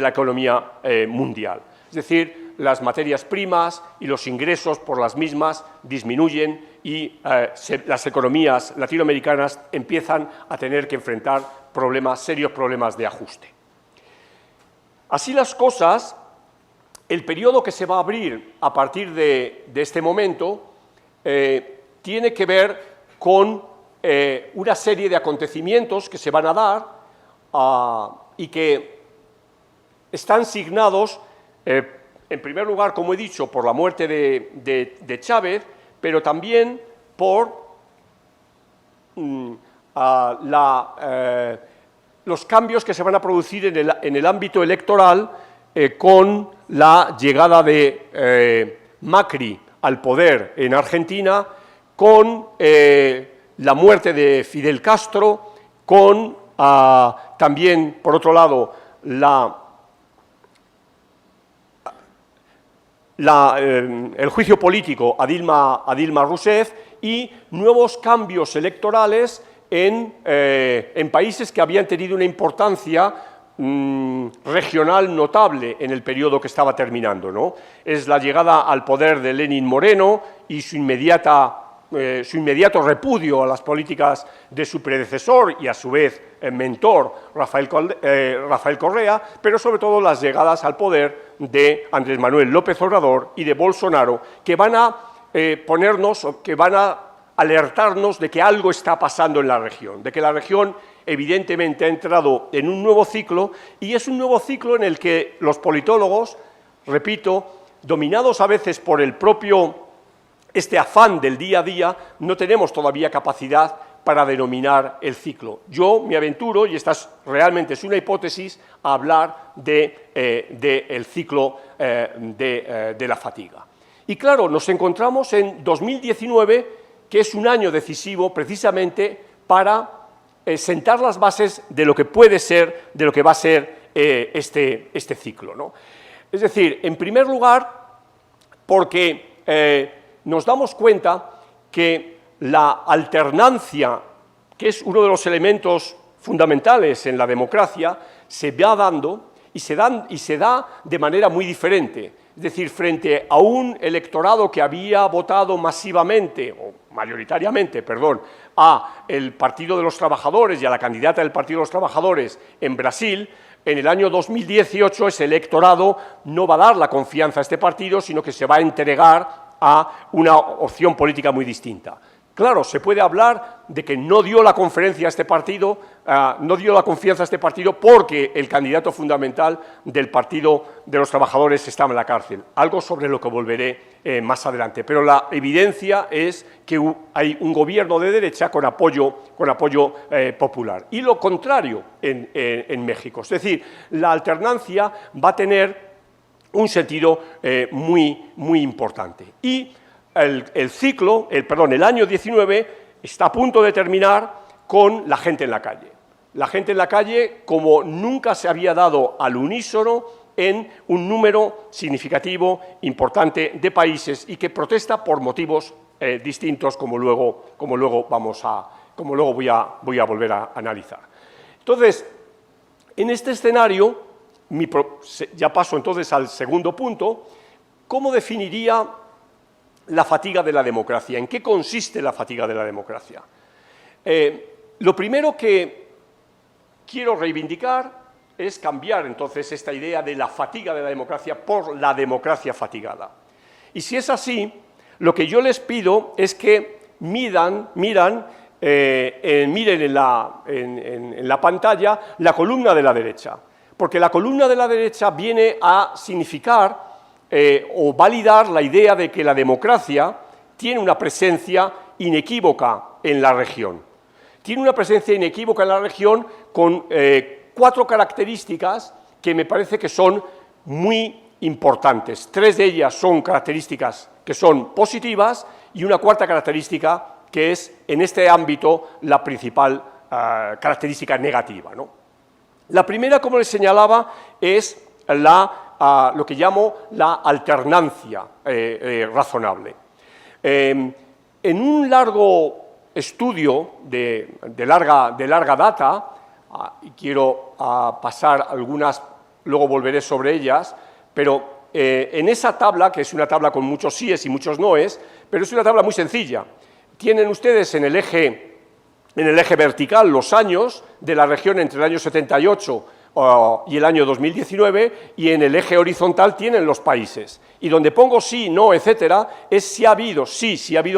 economía mundial. Es decir, las materias primas y los ingresos por las mismas disminuyen y las economías latinoamericanas empiezan a tener que enfrentar serios problemas de ajuste. Así las cosas, el periodo que se va a abrir a partir de este momento tiene que ver con una serie de acontecimientos que se van a dar y que están signados, en primer lugar, como he dicho, por la muerte de Chávez, pero también por los cambios que se van a producir en el ámbito electoral con la llegada de Macri al poder en Argentina, con la muerte de Fidel Castro, con también, por otro lado, el juicio político a Dilma Rousseff y nuevos cambios electorales en países que habían tenido una importancia regional notable en el periodo que estaba terminando, ¿no? Es la llegada al poder de Lenin Moreno y su inmediato repudio a las políticas de su predecesor y a su vez mentor Rafael Correa, pero sobre todo las llegadas al poder de Andrés Manuel López Obrador y de Bolsonaro, que van a alertarnos de que algo está pasando en la región, de que la región evidentemente ha entrado en un nuevo ciclo, y es un nuevo ciclo en el que los politólogos, repito, dominados a veces por este afán del día a día, no tenemos todavía capacidad para denominar el ciclo. Yo me aventuro, y esta realmente es una hipótesis, a hablar del ciclo de la fatiga. Y claro, nos encontramos en 2019, que es un año decisivo precisamente para sentar las bases de lo que puede ser, de lo que va a ser este ciclo, ¿no? Es decir, en primer lugar, porque nos damos cuenta que la alternancia, que es uno de los elementos fundamentales en la democracia, se va dando y se da de manera muy diferente. Es decir, frente a un electorado que había votado masivamente, o mayoritariamente, perdón, a el Partido de los Trabajadores y a la candidata del Partido de los Trabajadores en Brasil, en el año 2018 ese electorado no va a dar la confianza a este partido, sino que se va a entregar a una opción política muy distinta. Claro, se puede hablar de que no dio la confianza a este partido porque el candidato fundamental del Partido de los Trabajadores estaba en la cárcel, algo sobre lo que volveré más adelante. Pero la evidencia es que hay un gobierno de derecha con apoyo popular. Y lo contrario en México, es decir, la alternancia va a tener un sentido muy importante. Y el año 19 está a punto de terminar con la gente en la calle. La gente en la calle como nunca se había dado al unísono en un número significativo, importante de países y que protesta por motivos distintos, como luego voy a volver a analizar. Entonces, en este escenario, ya paso entonces al segundo punto, ¿cómo definiría la fatiga de la democracia? ¿En qué consiste la fatiga de la democracia? Lo primero que quiero reivindicar es cambiar entonces esta idea de la fatiga de la democracia por la democracia fatigada. Y si es así, lo que yo les pido es que miren en la pantalla la columna de la derecha, porque la columna de la derecha viene a significar o validar la idea de que la democracia tiene una presencia inequívoca en la región. Tiene una presencia inequívoca en la región con 4 características que me parece que son muy importantes. 3 de ellas son características que son positivas y una 4ª característica que es, en este ámbito, la principal característica negativa, ¿no? La primera, como les señalaba, es lo que llamo la alternancia razonable. En un largo estudio de larga data, y quiero pasar algunas, luego volveré sobre ellas, pero en esa tabla, que es una tabla con muchos síes y muchos noes, pero es una tabla muy sencilla. Tienen ustedes en el eje vertical los años de la región entre el año 78 y el año 2019, y en el eje horizontal tienen los países. Y donde pongo sí, no, etcétera, es si ha habido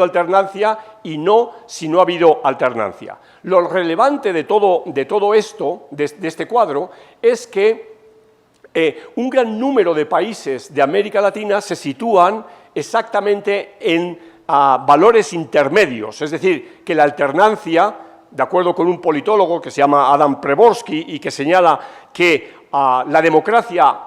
alternancia, y no si no ha habido alternancia. Lo relevante de todo esto, de este cuadro, es que un gran número de países de América Latina se sitúan exactamente en valores intermedios, es decir, que la alternancia, de acuerdo con un politólogo que se llama Adam Preborsky y que señala que la democracia,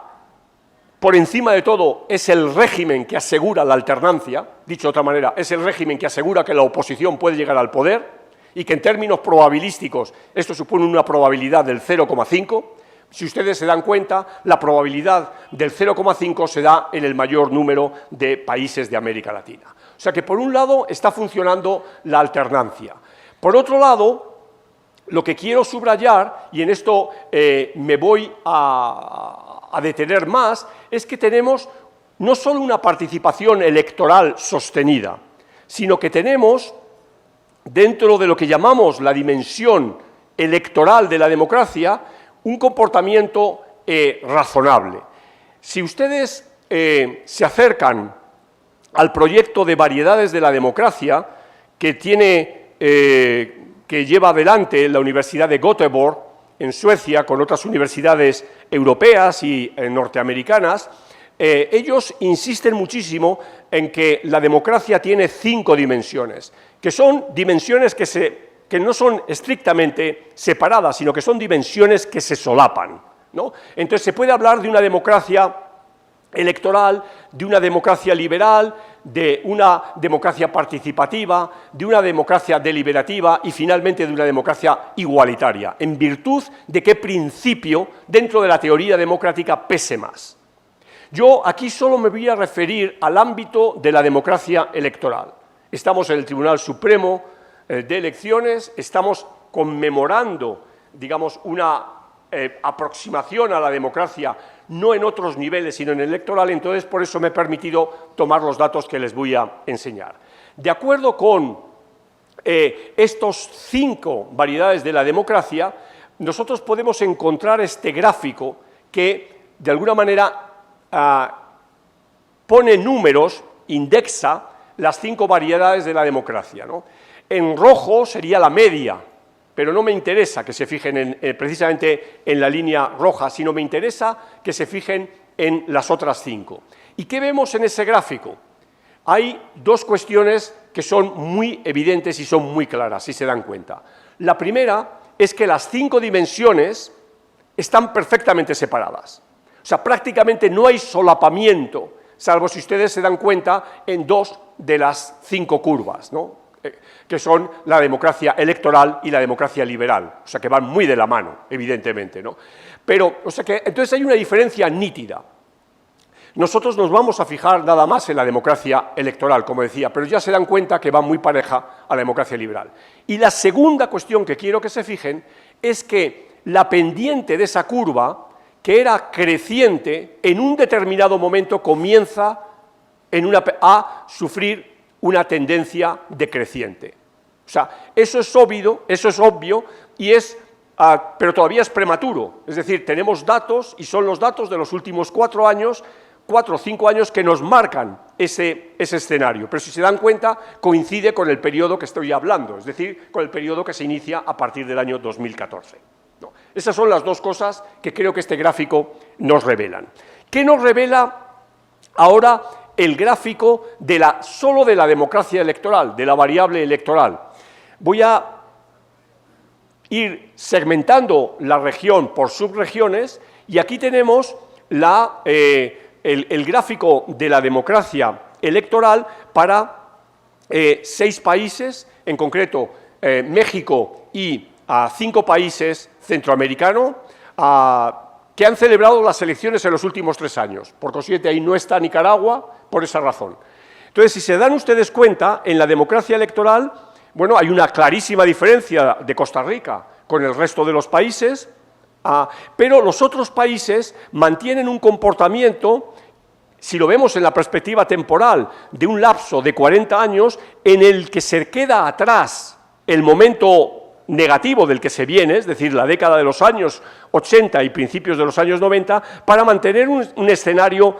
por encima de todo, es el régimen que asegura la alternancia, dicho de otra manera, es el régimen que asegura que la oposición puede llegar al poder y que en términos probabilísticos esto supone una probabilidad del 0,5. Si ustedes se dan cuenta, la probabilidad del 0,5 se da en el mayor número de países de América Latina. O sea que, por un lado, está funcionando la alternancia. Por otro lado, lo que quiero subrayar, y en esto me voy a detener más, es que tenemos no solo una participación electoral sostenida, sino que tenemos, dentro de lo que llamamos la dimensión electoral de la democracia, un comportamiento razonable. Si ustedes se acercan al proyecto de variedades de la democracia que lleva adelante la Universidad de Göteborg en Suecia con otras universidades europeas y norteamericanas, ellos insisten muchísimo en que la democracia tiene 5 dimensiones, que son dimensiones que no son estrictamente separadas, sino que son dimensiones que se solapan, ¿no? Entonces se puede hablar de una democracia electoral, de una democracia liberal, de una democracia participativa, de una democracia deliberativa y finalmente de una democracia igualitaria, en virtud de qué principio dentro de la teoría democrática pese más. Yo aquí solo me voy a referir al ámbito de la democracia electoral. Estamos en el Tribunal Supremo de Elecciones, estamos conmemorando, digamos, una aproximación a la democracia, no en otros niveles, sino en el electoral, entonces por eso me he permitido tomar los datos que les voy a enseñar. De acuerdo con estos 5 variedades de la democracia, nosotros podemos encontrar este gráfico que, de alguna manera, pone números, indexa las 5 variedades de la democracia, ¿no? En rojo sería la media, pero no me interesa que se fijen precisamente en la línea roja, sino me interesa que se fijen en las otras 5. ¿Y qué vemos en ese gráfico? Hay 2 cuestiones que son muy evidentes y son muy claras, si se dan cuenta. La primera es que las 5 dimensiones están perfectamente separadas. O sea, prácticamente no hay solapamiento, salvo si ustedes se dan cuenta en 2 de las 5 curvas, ¿no? Que son la democracia electoral y la democracia liberal, o sea, que van muy de la mano, evidentemente, ¿no? Pero, o sea, que entonces hay una diferencia nítida. Nosotros nos vamos a fijar nada más en la democracia electoral, como decía, pero ya se dan cuenta que va muy pareja a la democracia liberal. Y la segunda cuestión que quiero que se fijen es que la pendiente de esa curva, que era creciente, en un determinado momento comienza a sufrir una tendencia decreciente. O sea, eso es obvio y pero todavía es prematuro. Es decir, tenemos datos y son los datos de los últimos 4 o 5 años que nos marcan ese escenario. Pero si se dan cuenta, coincide con el periodo que estoy hablando, es decir, con el periodo que se inicia a partir del año 2014. ¿No? Esas son las 2 cosas que creo que este gráfico nos revelan. ¿Qué nos revela ahora el gráfico solo de la democracia electoral, de la variable electoral? Voy a ir segmentando la región por subregiones y aquí tenemos el gráfico de la democracia electoral para 6 países, en concreto México y 5 países centroamericanos, que han celebrado las elecciones en los últimos 3 años. Por consiguiente, ahí no está Nicaragua por esa razón. Entonces, si se dan ustedes cuenta, en la democracia electoral, bueno, hay una clarísima diferencia de Costa Rica con el resto de los países, pero los otros países mantienen un comportamiento, si lo vemos en la perspectiva temporal, de un lapso de 40 años, en el que se queda atrás el momento negativo del que se viene, es decir, la década de los años 80 y principios de los años 90, para mantener un escenario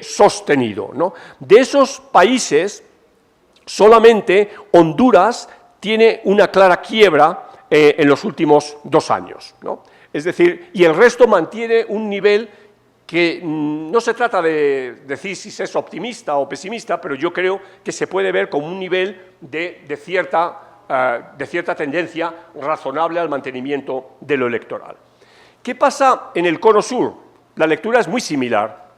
sostenido, ¿no? De esos países, solamente Honduras tiene una clara quiebra en los últimos 2 años, ¿no? Es decir, y el resto mantiene un nivel que no se trata de decir si es optimista o pesimista, pero yo creo que se puede ver como un nivel de cierta tendencia razonable al mantenimiento de lo electoral. ¿Qué pasa en el cono sur? La lectura es muy similar.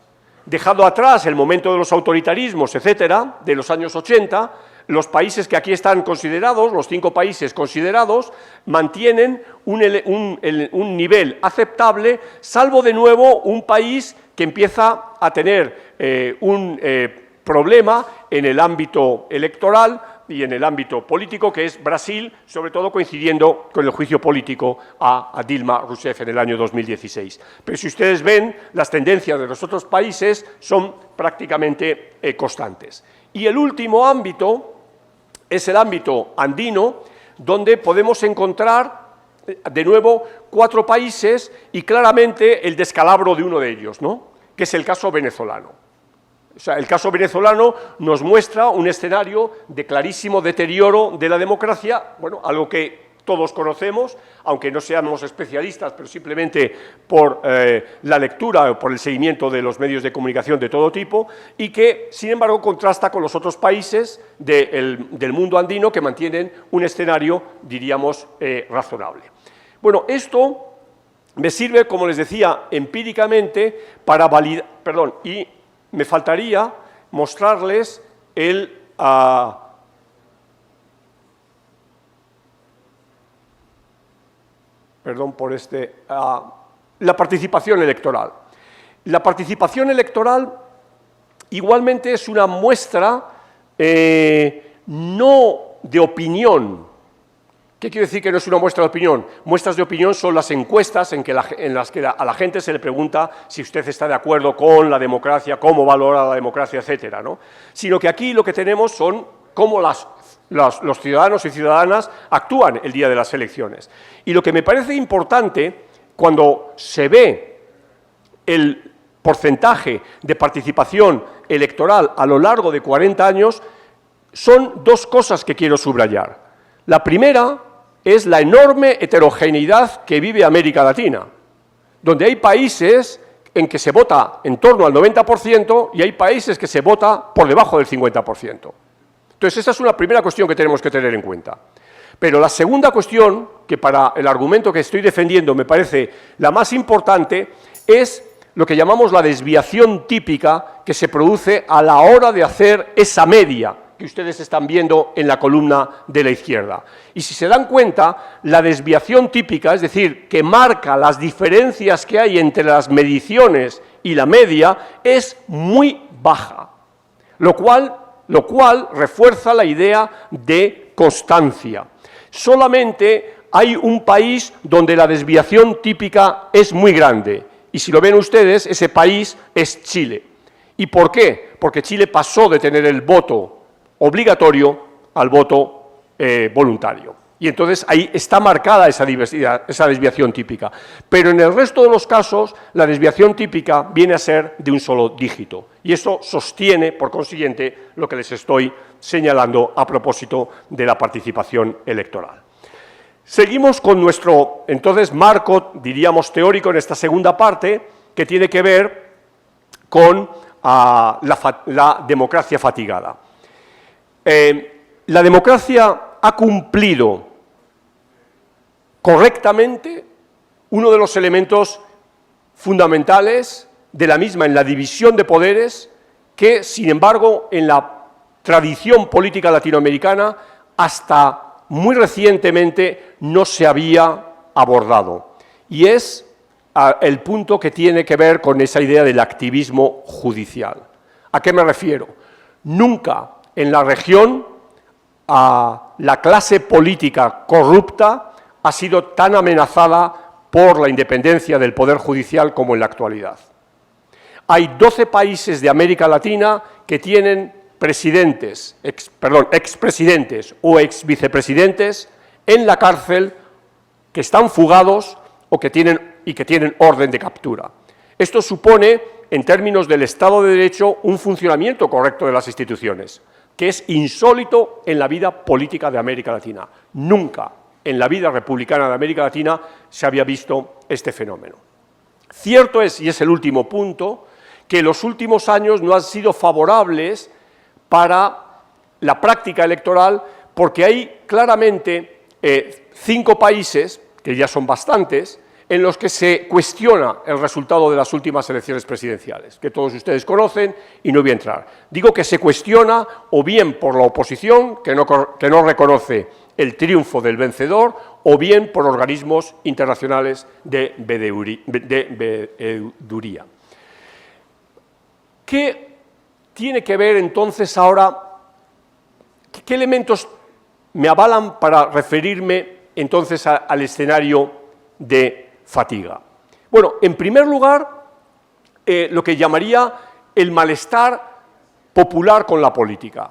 Dejado atrás el momento de los autoritarismos, etcétera, de los años 80, los países que aquí están considerados, los 5 países considerados, mantienen un nivel aceptable, salvo de nuevo un país que empieza a tener un problema en el ámbito electoral, y en el ámbito político, que es Brasil, sobre todo coincidiendo con el juicio político a Dilma Rousseff en el año 2016. Pero si ustedes ven, las tendencias de los otros países son prácticamente constantes. Y el último ámbito es el ámbito andino, donde podemos encontrar, de nuevo, 4 países y claramente el descalabro de uno de ellos, ¿no?, que es el caso venezolano. O sea, el caso venezolano nos muestra un escenario de clarísimo deterioro de la democracia, bueno, algo que todos conocemos, aunque no seamos especialistas, pero simplemente por la lectura o por el seguimiento de los medios de comunicación de todo tipo, y que, sin embargo, contrasta con los otros países del mundo andino que mantienen un escenario, diríamos, razonable. Bueno, esto me sirve, como les decía, empíricamente para validar, y me faltaría mostrarles la participación electoral. La participación electoral igualmente es una muestra no de opinión. ¿Qué quiere decir que no es una muestra de opinión? Muestras de opinión son las encuestas en las que a la gente se le pregunta si usted está de acuerdo con la democracia, cómo valora la democracia, etcétera, ¿no? Sino que aquí lo que tenemos son cómo los ciudadanos y ciudadanas actúan el día de las elecciones. Y lo que me parece importante, cuando se ve el porcentaje de participación electoral a lo largo de 40 años, son 2 cosas que quiero subrayar. La primera es la enorme heterogeneidad que vive América Latina, donde hay países en que se vota en torno al 90% y hay países que se vota por debajo del 50%. Entonces, esa es una primera cuestión que tenemos que tener en cuenta. Pero la segunda cuestión, que para el argumento que estoy defendiendo me parece la más importante, es lo que llamamos la desviación típica que se produce a la hora de hacer esa media que ustedes están viendo en la columna de la izquierda. Y si se dan cuenta, la desviación típica, es decir, que marca las diferencias que hay entre las mediciones y la media, es muy baja, lo cual refuerza la idea de constancia. Solamente hay un país donde la desviación típica es muy grande, y si lo ven ustedes, ese país es Chile. ¿Y por qué? Porque Chile pasó de tener el voto obligatorio al voto voluntario. Y entonces ahí está marcada esa desviación típica. Pero en el resto de los casos, la desviación típica viene a ser de un solo dígito. Y eso sostiene, por consiguiente, lo que les estoy señalando a propósito de la participación electoral. Seguimos con nuestro, entonces, marco, diríamos, teórico en esta segunda parte, que tiene que ver con la democracia fatigada. La democracia ha cumplido correctamente uno de los elementos fundamentales de la misma en la división de poderes que, sin embargo, en la tradición política latinoamericana hasta muy recientemente no se había abordado. Y es el punto que tiene que ver con esa idea del activismo judicial. ¿A qué me refiero? Nunca en la región la clase política corrupta ha sido tan amenazada por la independencia del Poder Judicial como en la actualidad. Hay 12 países de América Latina que tienen expresidentes o exvicepresidentes en la cárcel que están fugados o que tienen orden de captura. Esto supone, en términos del Estado de Derecho, un funcionamiento correcto de las instituciones, que es insólito en la vida política de América Latina. Nunca en la vida republicana de América Latina se había visto este fenómeno. Cierto es, y es el último punto, que los últimos años no han sido favorables para la práctica electoral porque hay claramente 5 países, que ya son bastantes, en los que se cuestiona el resultado de las últimas elecciones presidenciales, que todos ustedes conocen y no voy a entrar. Digo que se cuestiona o bien por la oposición, que no reconoce el triunfo del vencedor, o bien por organismos internacionales de veeduría. ¿Qué tiene que ver entonces ahora ¿Qué elementos me avalan para referirme entonces al escenario de fatiga? Bueno, en primer lugar, lo que llamaría el malestar popular con la política.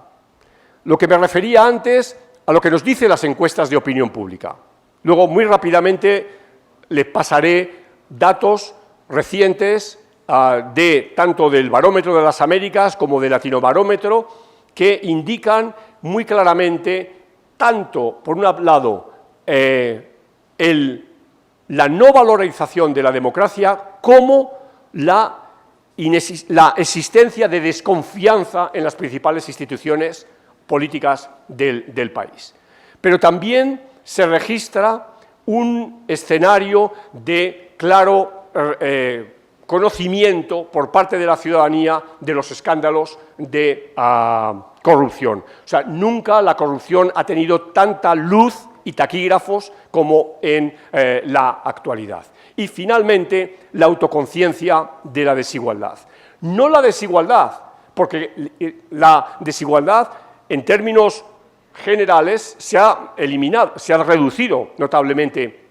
Lo que me refería antes a lo que nos dicen las encuestas de opinión pública. Luego, muy rápidamente, le pasaré datos recientes tanto del Barómetro de las Américas como del Latinobarómetro, que indican muy claramente, tanto, por un lado, la no valorización de la democracia como la existencia de desconfianza en las principales instituciones políticas del país. Pero también se registra un escenario de claro conocimiento por parte de la ciudadanía de los escándalos de corrupción. O sea, nunca la corrupción ha tenido tanta luz y taquígrafos como en la actualidad. Y finalmente, la autoconciencia de la desigualdad. No la desigualdad, porque la desigualdad en términos generales se ha eliminado, se ha reducido notablemente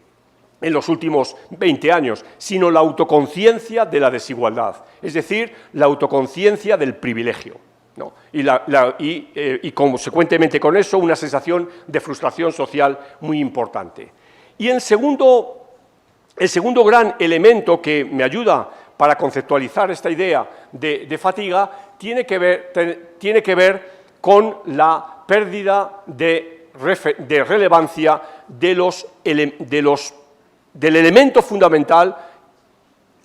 en los últimos 20 años, sino la autoconciencia de la desigualdad, es decir, la autoconciencia del privilegio, ¿no? Y consecuentemente con eso una sensación de frustración social muy importante. Y el segundo gran elemento que me ayuda para conceptualizar esta idea de fatiga tiene que ver con la pérdida de relevancia del elemento fundamental,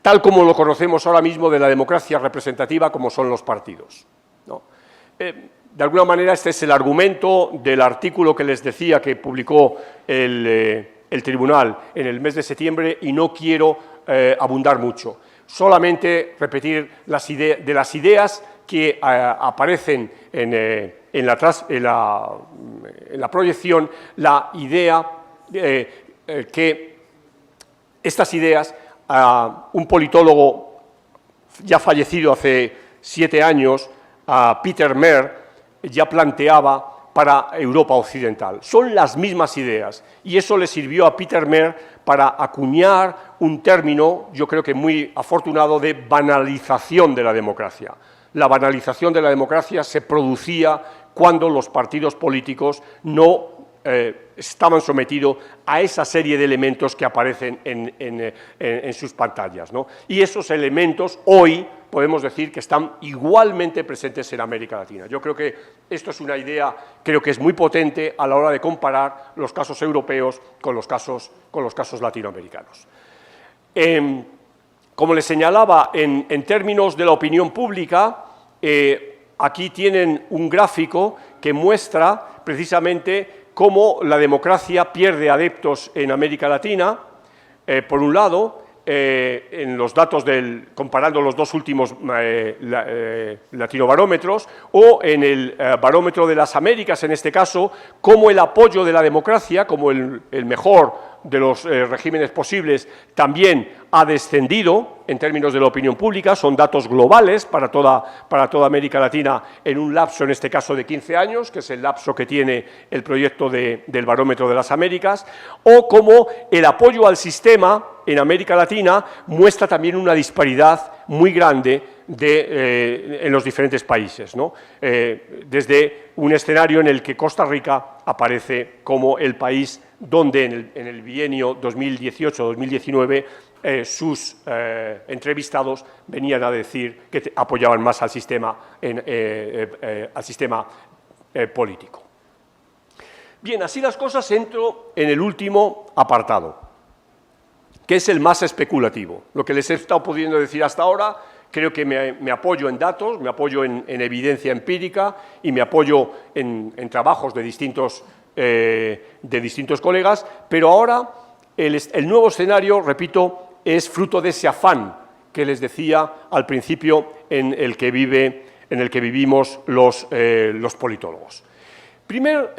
tal como lo conocemos ahora mismo, de la democracia representativa, como son los partidos, ¿no? De alguna manera, este es el argumento del artículo que les decía que publicó el Tribunal en el mes de septiembre, y no quiero abundar mucho, solamente repetir las ideas que aparecen en la proyección, la idea que estas ideas, un politólogo ya fallecido hace 7 años, Peter Mer, ya planteaba para Europa Occidental. Son las mismas ideas, y eso le sirvió a Peter Mer para acuñar un término, yo creo que muy afortunado, de banalización de la democracia. La banalización de la democracia se producía cuando los partidos políticos no estaban sometidos a esa serie de elementos que aparecen en sus pantallas, ¿no? Y esos elementos hoy podemos decir que están igualmente presentes en América Latina. Yo creo que esto es una idea, creo que es muy potente a la hora de comparar los casos europeos con los casos latinoamericanos. Como les señalaba, en términos de la opinión pública, aquí tienen un gráfico que muestra precisamente cómo la democracia pierde adeptos en América Latina, por un lado, en los datos comparando los dos últimos latinobarómetros, o en el barómetro de las Américas, en este caso, cómo el apoyo de la democracia, como el mejor de los regímenes posibles, también ha descendido en términos de la opinión pública. Son datos globales para toda América Latina en un lapso, en este caso, de 15 años, que es el lapso que tiene el proyecto del Barómetro de las Américas, o cómo el apoyo al sistema en América Latina muestra también una disparidad muy grande en los diferentes países, ¿no? Desde un escenario en el que Costa Rica aparece como el país donde en el bienio 2018-2019 sus entrevistados venían a decir que apoyaban más al sistema político. Bien, así las cosas, entro en el último apartado, que es el más especulativo. Lo que les he estado pudiendo decir hasta ahora, creo que me apoyo en datos, me apoyo en evidencia empírica y me apoyo en trabajos de distintos colegas, pero ahora el nuevo escenario, repito, es fruto de ese afán que les decía al principio en el que vivimos los politólogos. Primer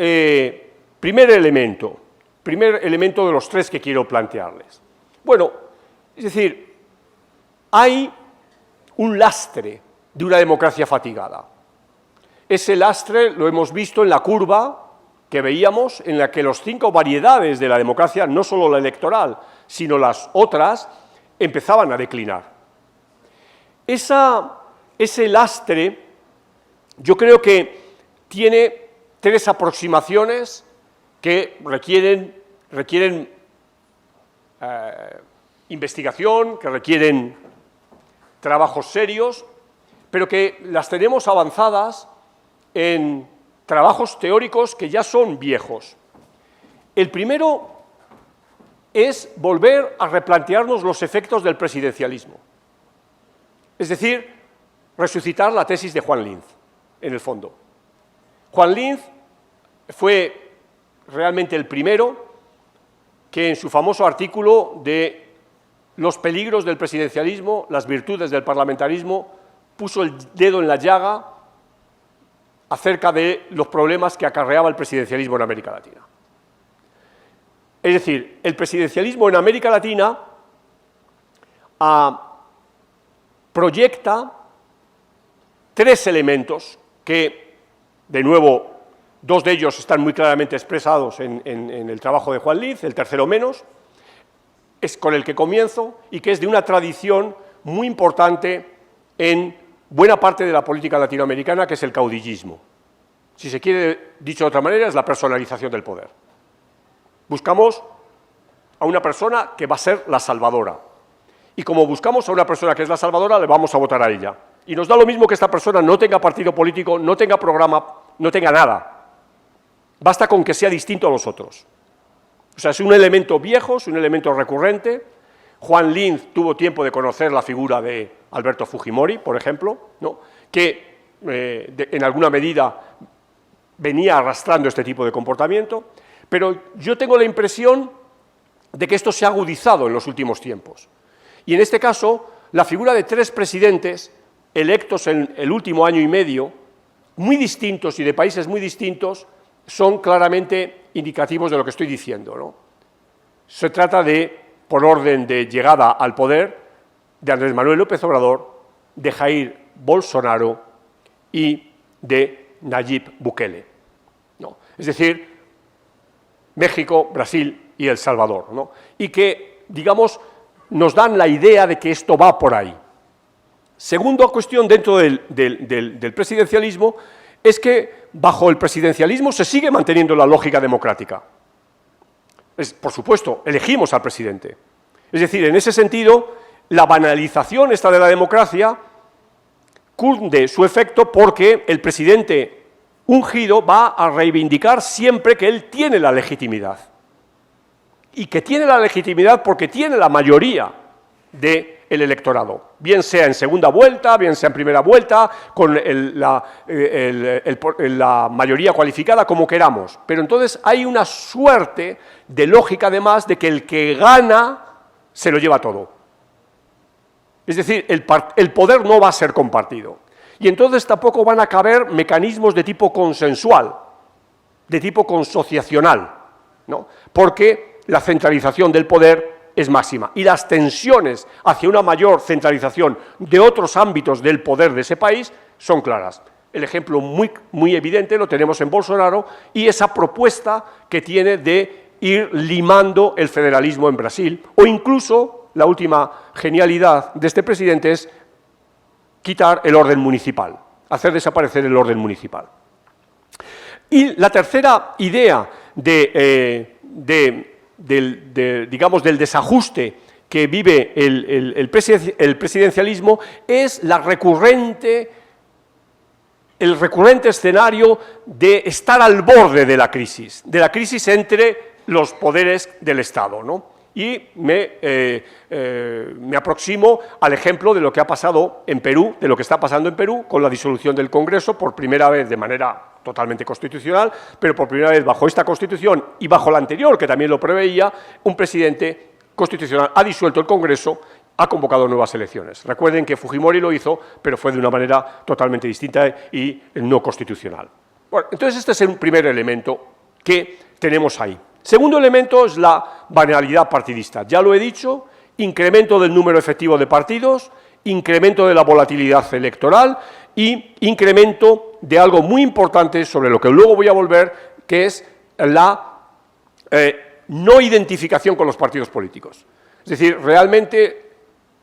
elemento de los 3 que quiero plantearles. Bueno, es decir, hay un lastre de una democracia fatigada. Ese lastre lo hemos visto en la curva que veíamos, en la que las 5 variedades de la democracia, no solo la electoral, sino las otras, empezaban a declinar. Ese lastre, yo creo que tiene 3 aproximaciones que requieren investigación, que requieren trabajos serios, pero que las tenemos avanzadas en trabajos teóricos que ya son viejos. El primero es volver a replantearnos los efectos del presidencialismo. Es decir, resucitar la tesis de Juan Linz, en el fondo. Juan Linz fue realmente el primero que en su famoso artículo de los peligros del presidencialismo, las virtudes del parlamentarismo, puso el dedo en la llaga acerca de los problemas que acarreaba el presidencialismo en América Latina. Es decir, el presidencialismo en América Latina proyecta 3 elementos que, de nuevo, 2 de ellos están muy claramente expresados en el trabajo de Juan Linz, el tercero menos, es con el que comienzo y que es de una tradición muy importante en buena parte de la política latinoamericana, que es el caudillismo. Si se quiere, dicho de otra manera, es la personalización del poder. Buscamos a una persona que va a ser la salvadora. Y como buscamos a una persona que es la salvadora, le vamos a votar a ella. Y nos da lo mismo que esta persona no tenga partido político, no tenga programa, no tenga nada. Basta con que sea distinto a los otros. O sea, es un elemento viejo, es un elemento recurrente. Juan Linz tuvo tiempo de conocer la figura de Alberto Fujimori, por ejemplo, ¿no?, que en alguna medida venía arrastrando este tipo de comportamiento, pero yo tengo la impresión de que esto se ha agudizado en los últimos tiempos. Y en este caso, la figura de 3 presidentes electos en el último año y medio, muy distintos y de países muy distintos, son claramente indicativos de lo que estoy diciendo, ¿no? Se trata de, por orden de llegada al poder, de Andrés Manuel López Obrador, de Jair Bolsonaro y de Nayib Bukele, ¿no? Es decir, México, Brasil y El Salvador, ¿no? Y que, digamos, nos dan la idea de que esto va por ahí. Segunda cuestión dentro del presidencialismo es que bajo el presidencialismo se sigue manteniendo la lógica democrática. Por supuesto, elegimos al presidente. Es decir, en ese sentido, la banalización esta de la democracia cunde su efecto porque el presidente ungido va a reivindicar siempre que él tiene la legitimidad. Y que tiene la legitimidad porque tiene la mayoría del electorado, bien sea en segunda vuelta, bien sea en primera vuelta, con la mayoría cualificada, como queramos. Pero entonces hay una suerte de lógica, además, de que el que gana se lo lleva todo. Es decir, el poder no va a ser compartido. Y entonces tampoco van a caber mecanismos de tipo consensual, de tipo consociacional, ¿no? Porque la centralización del poder es máxima y las tensiones hacia una mayor centralización de otros ámbitos del poder de ese país son claras. El ejemplo muy evidente lo tenemos en Bolsonaro y esa propuesta que tiene de ir limando el federalismo en Brasil, o incluso la última genialidad de este presidente es quitar el orden municipal, hacer desaparecer el orden municipal. Y la tercera idea digamos, del desajuste que vive el presidencialismo es el recurrente escenario de estar al borde de la crisis entre los poderes del Estado, ¿no? Y me aproximo al ejemplo de lo que ha pasado en Perú, de lo que está pasando en Perú con la disolución del Congreso por primera vez de manera totalmente constitucional, pero por primera vez bajo esta Constitución y bajo la anterior, que también lo preveía, un presidente constitucional ha disuelto el Congreso, ha convocado nuevas elecciones. Recuerden que Fujimori lo hizo, pero fue de una manera totalmente distinta y no constitucional. Bueno, entonces este es un primer elemento que tenemos ahí. Segundo elemento es la banalidad partidista. Ya lo he dicho, incremento del número efectivo de partidos, incremento de la volatilidad electoral y incremento de algo muy importante sobre lo que luego voy a volver, que es la no identificación con los partidos políticos. Es decir, realmente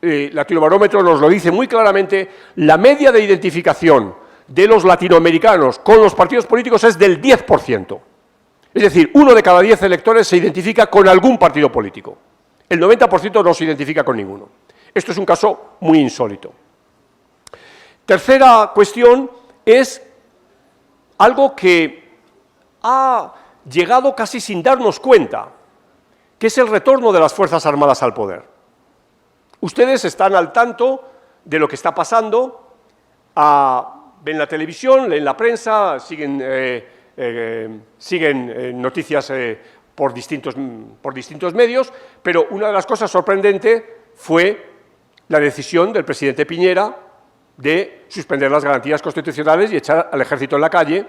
el Latinobarómetro nos lo dice muy claramente, la media de identificación de los latinoamericanos con los partidos políticos es del 10%. Es decir, 1 de cada 10 electores se identifica con algún partido político. El 90% no se identifica con ninguno. Esto es un caso muy insólito. Tercera cuestión es algo que ha llegado casi sin darnos cuenta, que es el retorno de las Fuerzas Armadas al poder. Ustedes están al tanto de lo que está pasando, ven la televisión, leen la prensa, siguen noticias por distintos medios, pero una de las cosas sorprendentes fue la decisión del presidente Piñera de suspender las garantías constitucionales y echar al ejército en la calle.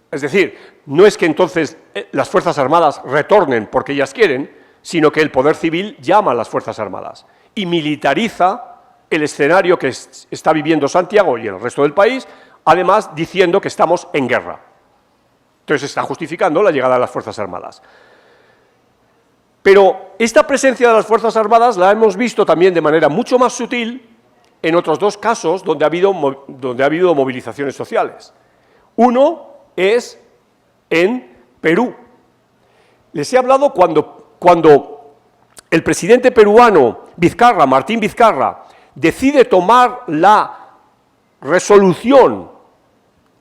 Es decir, no es que entonces las Fuerzas Armadas retornen porque ellas quieren, sino que el poder civil llama a las Fuerzas Armadas y militariza el escenario que está viviendo Santiago y el resto del país, además diciendo que estamos en guerra. Entonces está justificando la llegada de las Fuerzas Armadas. Pero esta presencia de las Fuerzas Armadas la hemos visto también de manera mucho más sutil en otros dos casos donde ha habido movilizaciones sociales. Uno es en Perú. Les he hablado cuando el presidente peruano Vizcarra, Martín Vizcarra, decide tomar la resolución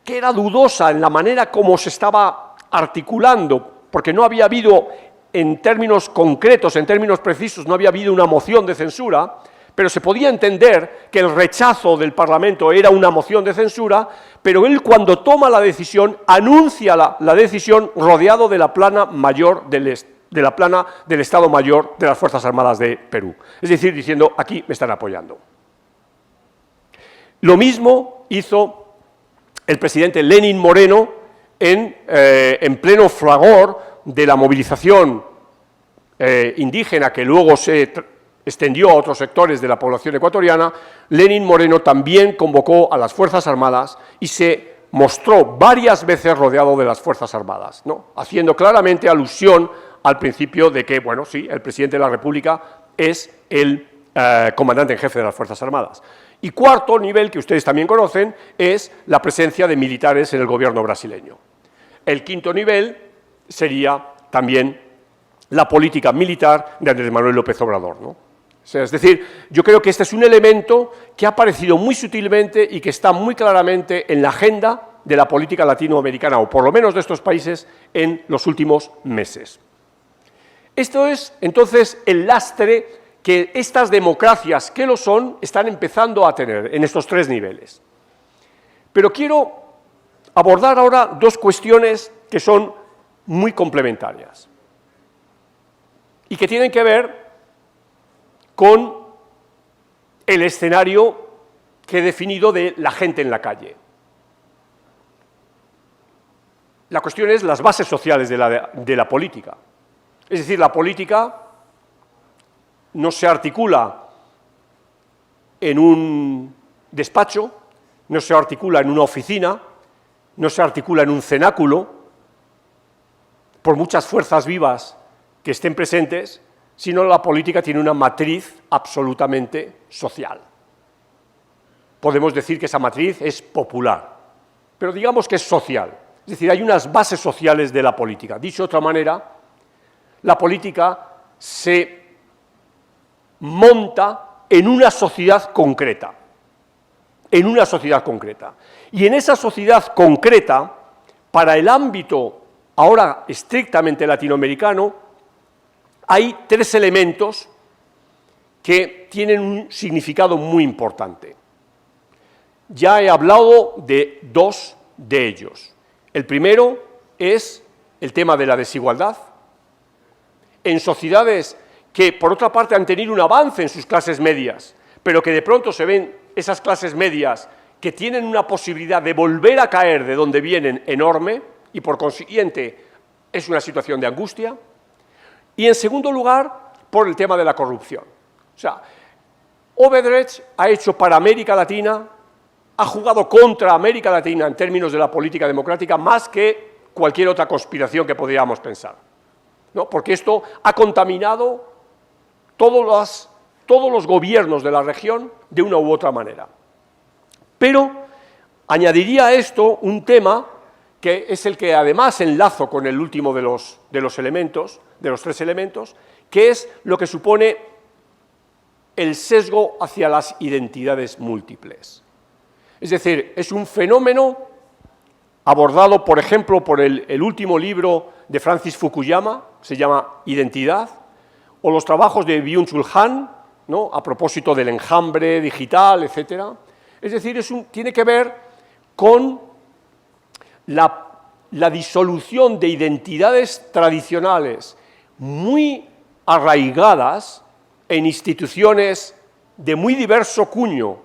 que era dudosa en la manera como se estaba articulando, porque no había habido, en términos concretos, en términos precisos, no había habido una moción de censura, pero se podía entender que el rechazo del Parlamento era una moción de censura, pero él cuando toma la decisión, anuncia la decisión rodeado de la plana mayor del Estado Mayor de las Fuerzas Armadas de Perú. Es decir, diciendo, aquí me están apoyando. Lo mismo hizo el presidente Lenín Moreno en pleno fragor de la movilización indígena que luego se extendió a otros sectores de la población ecuatoriana. Lenín Moreno también convocó a las Fuerzas Armadas y se mostró varias veces rodeado de las Fuerzas Armadas, ¿no? Haciendo claramente alusión al principio de que, bueno, sí, el presidente de la República es el comandante en jefe de las Fuerzas Armadas. Y cuarto nivel, que ustedes también conocen, es la presencia de militares en el gobierno brasileño. El quinto nivel sería también la política militar de Andrés Manuel López Obrador, ¿no? O sea, es decir, yo creo que este es un elemento que ha aparecido muy sutilmente y que está muy claramente en la agenda de la política latinoamericana, o por lo menos de estos países, en los últimos meses. Esto es, entonces, el lastre que estas democracias que lo son están empezando a tener en estos tres niveles. Pero quiero abordar ahora dos cuestiones que son muy complementarias y que tienen que ver con el escenario que he definido de la gente en la calle. La cuestión es las bases sociales de la política. Es decir, la política no se articula en un despacho, no se articula en una oficina, no se articula en un cenáculo, por muchas fuerzas vivas que estén presentes, sino la política tiene una matriz absolutamente social. Podemos decir que esa matriz es popular, pero digamos que es social. Es decir, hay unas bases sociales de la política. Dicho de otra manera, la política se monta en una sociedad concreta. En una sociedad concreta. Y en esa sociedad concreta, para el ámbito ahora estrictamente latinoamericano, hay tres elementos que tienen un significado muy importante. Ya he hablado de dos de ellos. El primero es el tema de la desigualdad. En sociedades que, por otra parte, han tenido un avance en sus clases medias, pero que de pronto se ven esas clases medias que tienen una posibilidad de volver a caer de donde vienen enorme, y por consiguiente es una situación de angustia. Y en segundo lugar, por el tema de la corrupción. O sea, Odebrecht ha hecho para América Latina ha jugado contra América Latina en términos de la política democrática más que cualquier otra conspiración que podríamos pensar, ¿no? Porque esto ha contaminado todos los gobiernos de la región de una u otra manera. Pero añadiría a esto un tema que es el que además enlazo con el último de los tres elementos, que es lo que supone el sesgo hacia las identidades múltiples. Es decir, es un fenómeno abordado, por ejemplo, por el último libro de Francis Fukuyama, se llama Identidad, o los trabajos de Byung-Chul Han, ¿no?, a propósito del enjambre digital, etc. Es decir, tiene que ver con la disolución de identidades tradicionales muy arraigadas en instituciones de muy diverso cuño,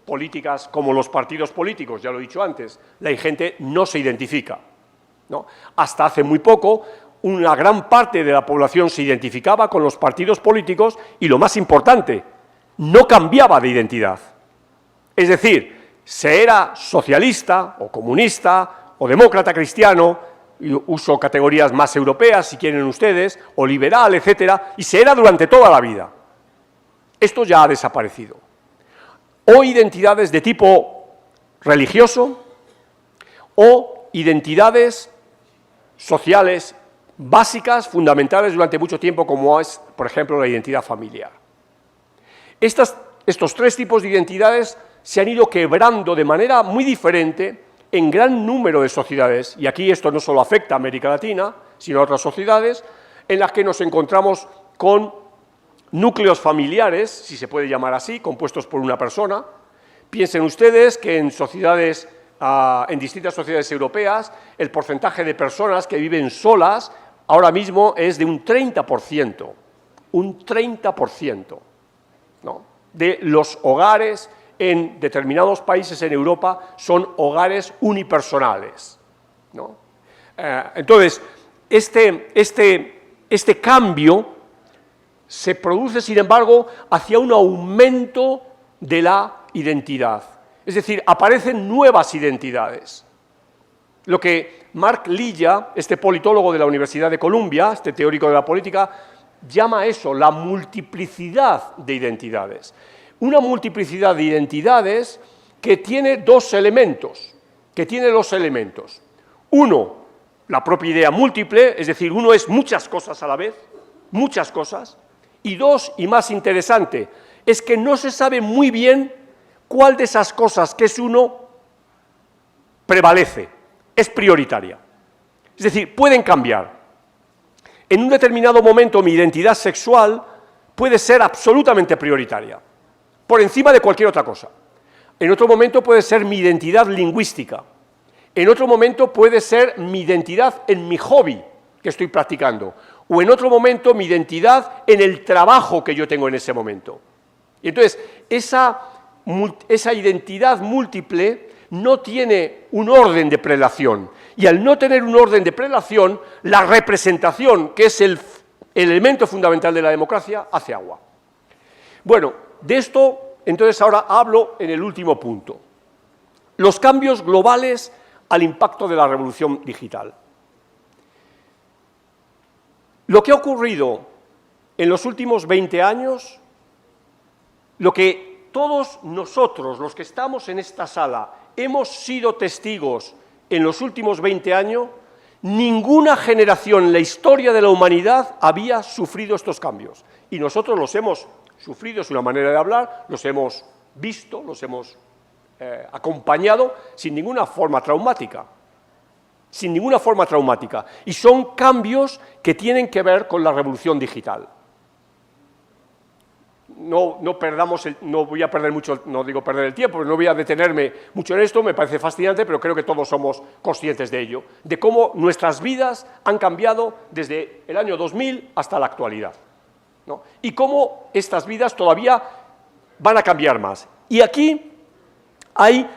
políticas como los partidos políticos, ya lo he dicho antes, la gente no se identifica, ¿no? Hasta hace muy poco, una gran parte de la población se identificaba con los partidos políticos y, lo más importante, no cambiaba de identidad. Es decir, se era socialista o comunista o demócrata cristiano, y uso categorías más europeas si quieren ustedes, o liberal, etcétera, y se era durante toda la vida. Esto ya ha desaparecido. O identidades de tipo religioso, o identidades sociales básicas, fundamentales durante mucho tiempo, como es, por ejemplo, la identidad familiar. Estos tres tipos de identidades se han ido quebrando de manera muy diferente en gran número de sociedades, y aquí esto no solo afecta a América Latina, sino a otras sociedades, en las que nos encontramos con núcleos familiares, si se puede llamar así, compuestos por una persona. Piensen ustedes que en distintas sociedades europeas, el porcentaje de personas que viven solas ahora mismo es de un 30%, ¿no?, de los hogares en determinados países en Europa son hogares unipersonales, ¿no? Entonces, este cambio se produce, sin embargo, hacia un aumento de la identidad. Es decir, aparecen nuevas identidades. Lo que Mark Lilla, este politólogo de la Universidad de Columbia, este teórico de la política, llama eso la multiplicidad de identidades. Una multiplicidad de identidades que tiene dos elementos, Uno, la propia idea múltiple, es decir, uno es muchas cosas a la vez, muchas cosas. Y dos, y más interesante, es que no se sabe muy bien cuál de esas cosas que es uno prevalece, es prioritaria. Es decir, pueden cambiar. En un determinado momento mi identidad sexual puede ser absolutamente prioritaria, por encima de cualquier otra cosa. En otro momento puede ser mi identidad lingüística. En otro momento puede ser mi identidad en mi hobby que estoy practicando. O en otro momento mi identidad en el trabajo que yo tengo en ese momento. Y entonces, esa identidad múltiple no tiene un orden de prelación. Y al no tener un orden de prelación, la representación, que es el elemento fundamental de la democracia, hace agua. Bueno, de esto, entonces, ahora hablo en el último punto. Los cambios globales al impacto de la revolución digital. Lo que ha ocurrido en los últimos 20 años, lo que todos nosotros, los que estamos en esta sala, hemos sido testigos en los últimos 20 años, ninguna generación en la historia de la humanidad había sufrido estos cambios. Y nosotros los hemos sufrido, es una manera de hablar, los hemos visto, los hemos acompañado sin ninguna forma traumática. Sin ninguna forma traumática. Y son cambios que tienen que ver con la revolución digital. No voy a perder mucho, no digo perder el tiempo, no voy a detenerme mucho en esto, me parece fascinante, pero creo que todos somos conscientes de ello, de cómo nuestras vidas han cambiado desde el año 2000 hasta la actualidad, ¿no? Y cómo estas vidas todavía van a cambiar más. Y aquí hay,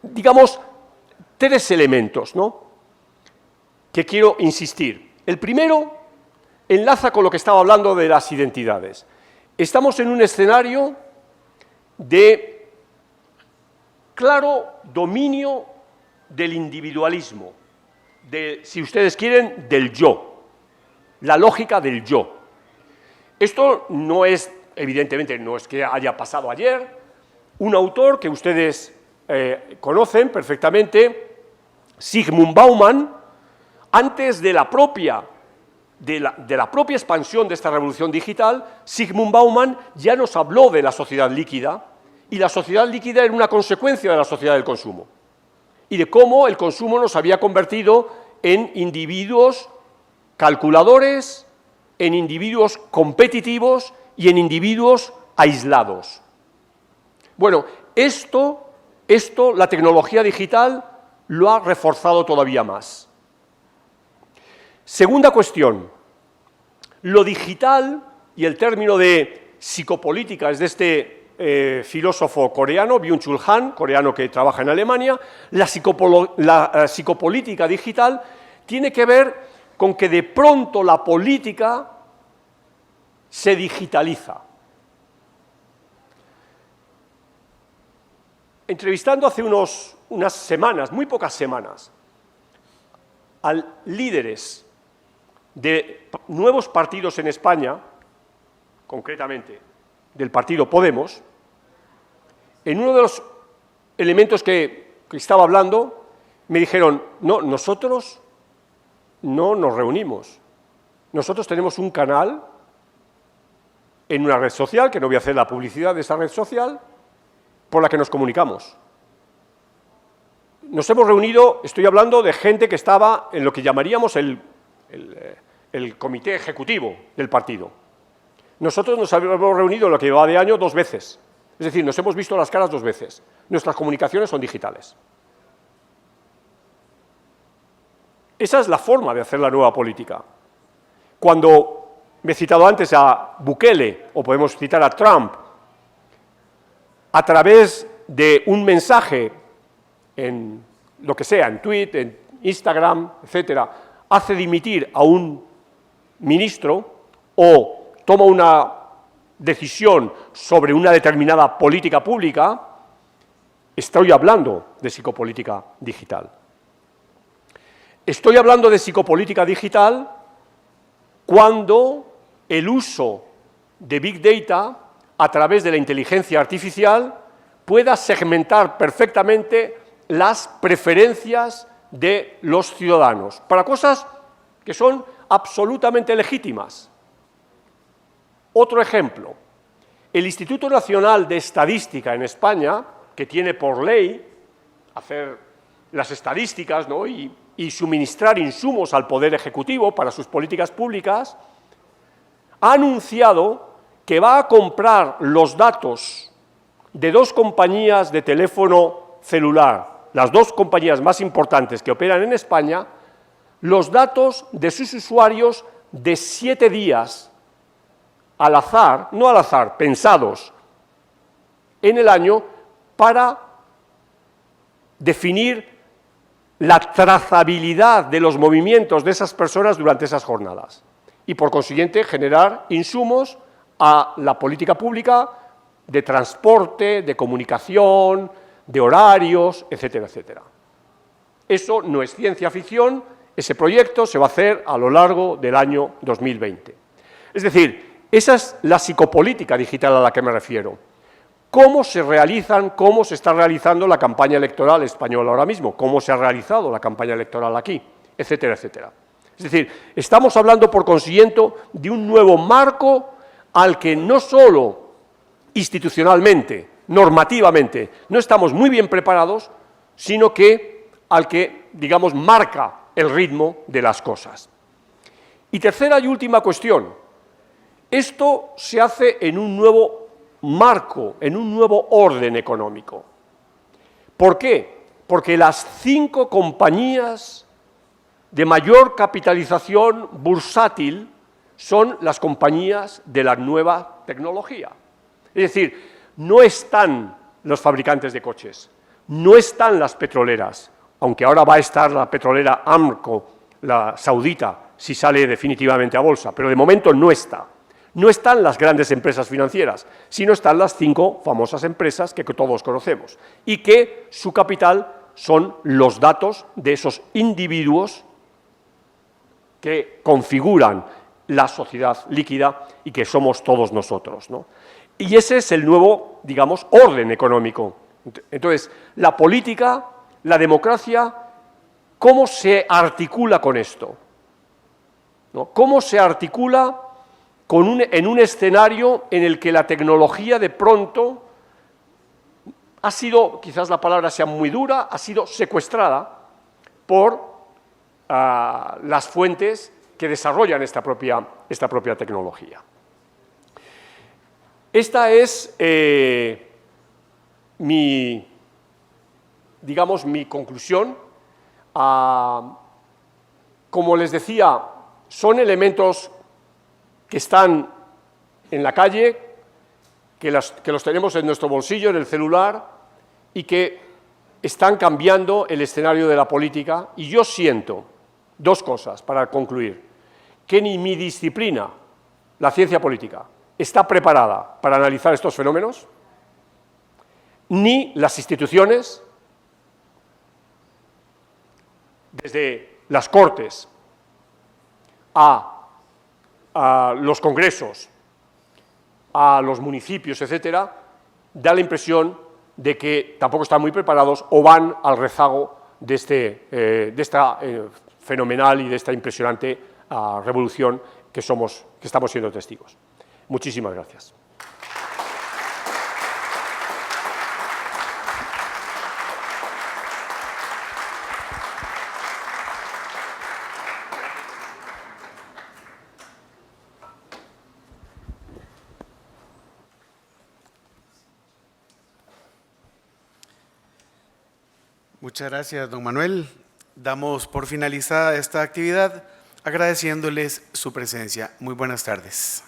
digamos, tres elementos, ¿no?, que quiero insistir. El primero enlaza con lo que estaba hablando de las identidades. Estamos en un escenario de claro dominio del individualismo, si ustedes quieren, del yo, la lógica del yo. Esto no es, evidentemente, no es que haya pasado ayer. Un autor que ustedes conocen perfectamente, Zygmunt Bauman, antes de la propia expansión de esta revolución digital, Zygmunt Bauman ya nos habló de la sociedad líquida, y la sociedad líquida era una consecuencia de la sociedad del consumo, y de cómo el consumo nos había convertido en individuos calculadores, en individuos competitivos y en individuos aislados. Bueno, esto la tecnología digital lo ha reforzado todavía más. Segunda cuestión, lo digital, y el término de psicopolítica es de este filósofo coreano, Byung-Chul Han, coreano que trabaja en Alemania. La psicopolítica digital tiene que ver con que de pronto la política se digitaliza. Entrevistando hace unas semanas, muy pocas semanas, a líderes de nuevos partidos en España, concretamente del partido Podemos, en uno de los elementos que estaba hablando, me dijeron, no, nosotros no nos reunimos, nosotros tenemos un canal en una red social, que no voy a hacer la publicidad de esa red social, por la que nos comunicamos. Nos hemos reunido, estoy hablando de gente que estaba en lo que llamaríamos el comité ejecutivo del partido. Nosotros nos hemos reunido en lo que va de año 2 veces. Es decir, nos hemos visto las caras 2 veces. Nuestras comunicaciones son digitales. Esa es la forma de hacer la nueva política. Cuando me he citado antes a Bukele, o podemos citar a Trump, a través de un mensaje en lo que sea, en Twitter, en Instagram, etcétera, hace dimitir a un ministro o toma una decisión sobre una determinada política pública, estoy hablando de psicopolítica digital. Estoy hablando de psicopolítica digital cuando el uso de Big Data a través de la inteligencia artificial pueda segmentar perfectamente las preferencias de los ciudadanos para cosas que son absolutamente legítimas. Otro ejemplo, el Instituto Nacional de Estadística en España, que tiene por ley hacer las estadísticas, ¿no?, y suministrar insumos al Poder Ejecutivo para sus políticas públicas, ha anunciado que va a comprar los datos de 2 compañías de teléfono celular, las 2 compañías más importantes que operan en España, los datos de sus usuarios de 7 días, al azar, no al azar, pensados en el año, para definir la trazabilidad de los movimientos de esas personas durante esas jornadas y, por consiguiente, generar insumos a la política pública de transporte, de comunicación, de horarios, etcétera, etcétera. Eso no es ciencia ficción, ese proyecto se va a hacer a lo largo del año 2020. Es decir, esa es la psicopolítica digital a la que me refiero. ¿Cómo se está realizando la campaña electoral española ahora mismo? ¿Cómo se ha realizado la campaña electoral aquí? Etcétera, etcétera. Es decir, estamos hablando, por consiguiente, de un nuevo marco al que no solo institucionalmente, normativamente, no estamos muy bien preparados, sino que al que, digamos, marca el ritmo de las cosas. Y tercera y última cuestión, esto se hace en un nuevo marco, en un nuevo orden económico. ¿Por qué? Porque las 5 compañías de mayor capitalización bursátil son las compañías de la nueva tecnología. Es decir, no están los fabricantes de coches, no están las petroleras, aunque ahora va a estar la petrolera Aramco, la saudita, si sale definitivamente a bolsa, pero de momento no está. No están las grandes empresas financieras, sino están las 5 famosas empresas que todos conocemos y que su capital son los datos de esos individuos que configuran la sociedad líquida y que somos todos nosotros, ¿no? Y ese es el nuevo, digamos, orden económico. Entonces, la política, la democracia, ¿cómo se articula con esto? ¿No? ¿Cómo se articula en un escenario en el que la tecnología de pronto ha sido, quizás la palabra sea muy dura, ha sido secuestrada por las fuentes que desarrollan esta propia tecnología? Esta es mi conclusión. Como les decía, son elementos que están en la calle, que los tenemos en nuestro bolsillo, en el celular, y que están cambiando el escenario de la política. Y yo siento 2 cosas para concluir: que ni mi disciplina, la ciencia política, está preparada para analizar estos fenómenos, ni las instituciones, desde las Cortes a los congresos, a los municipios, etcétera, da la impresión de que tampoco están muy preparados o van al rezago de esta fenomenal y de esta impresionante revolución que estamos siendo testigos. Muchísimas gracias. Muchas gracias, don Manuel. Damos por finalizada esta actividad, agradeciéndoles su presencia. Muy buenas tardes.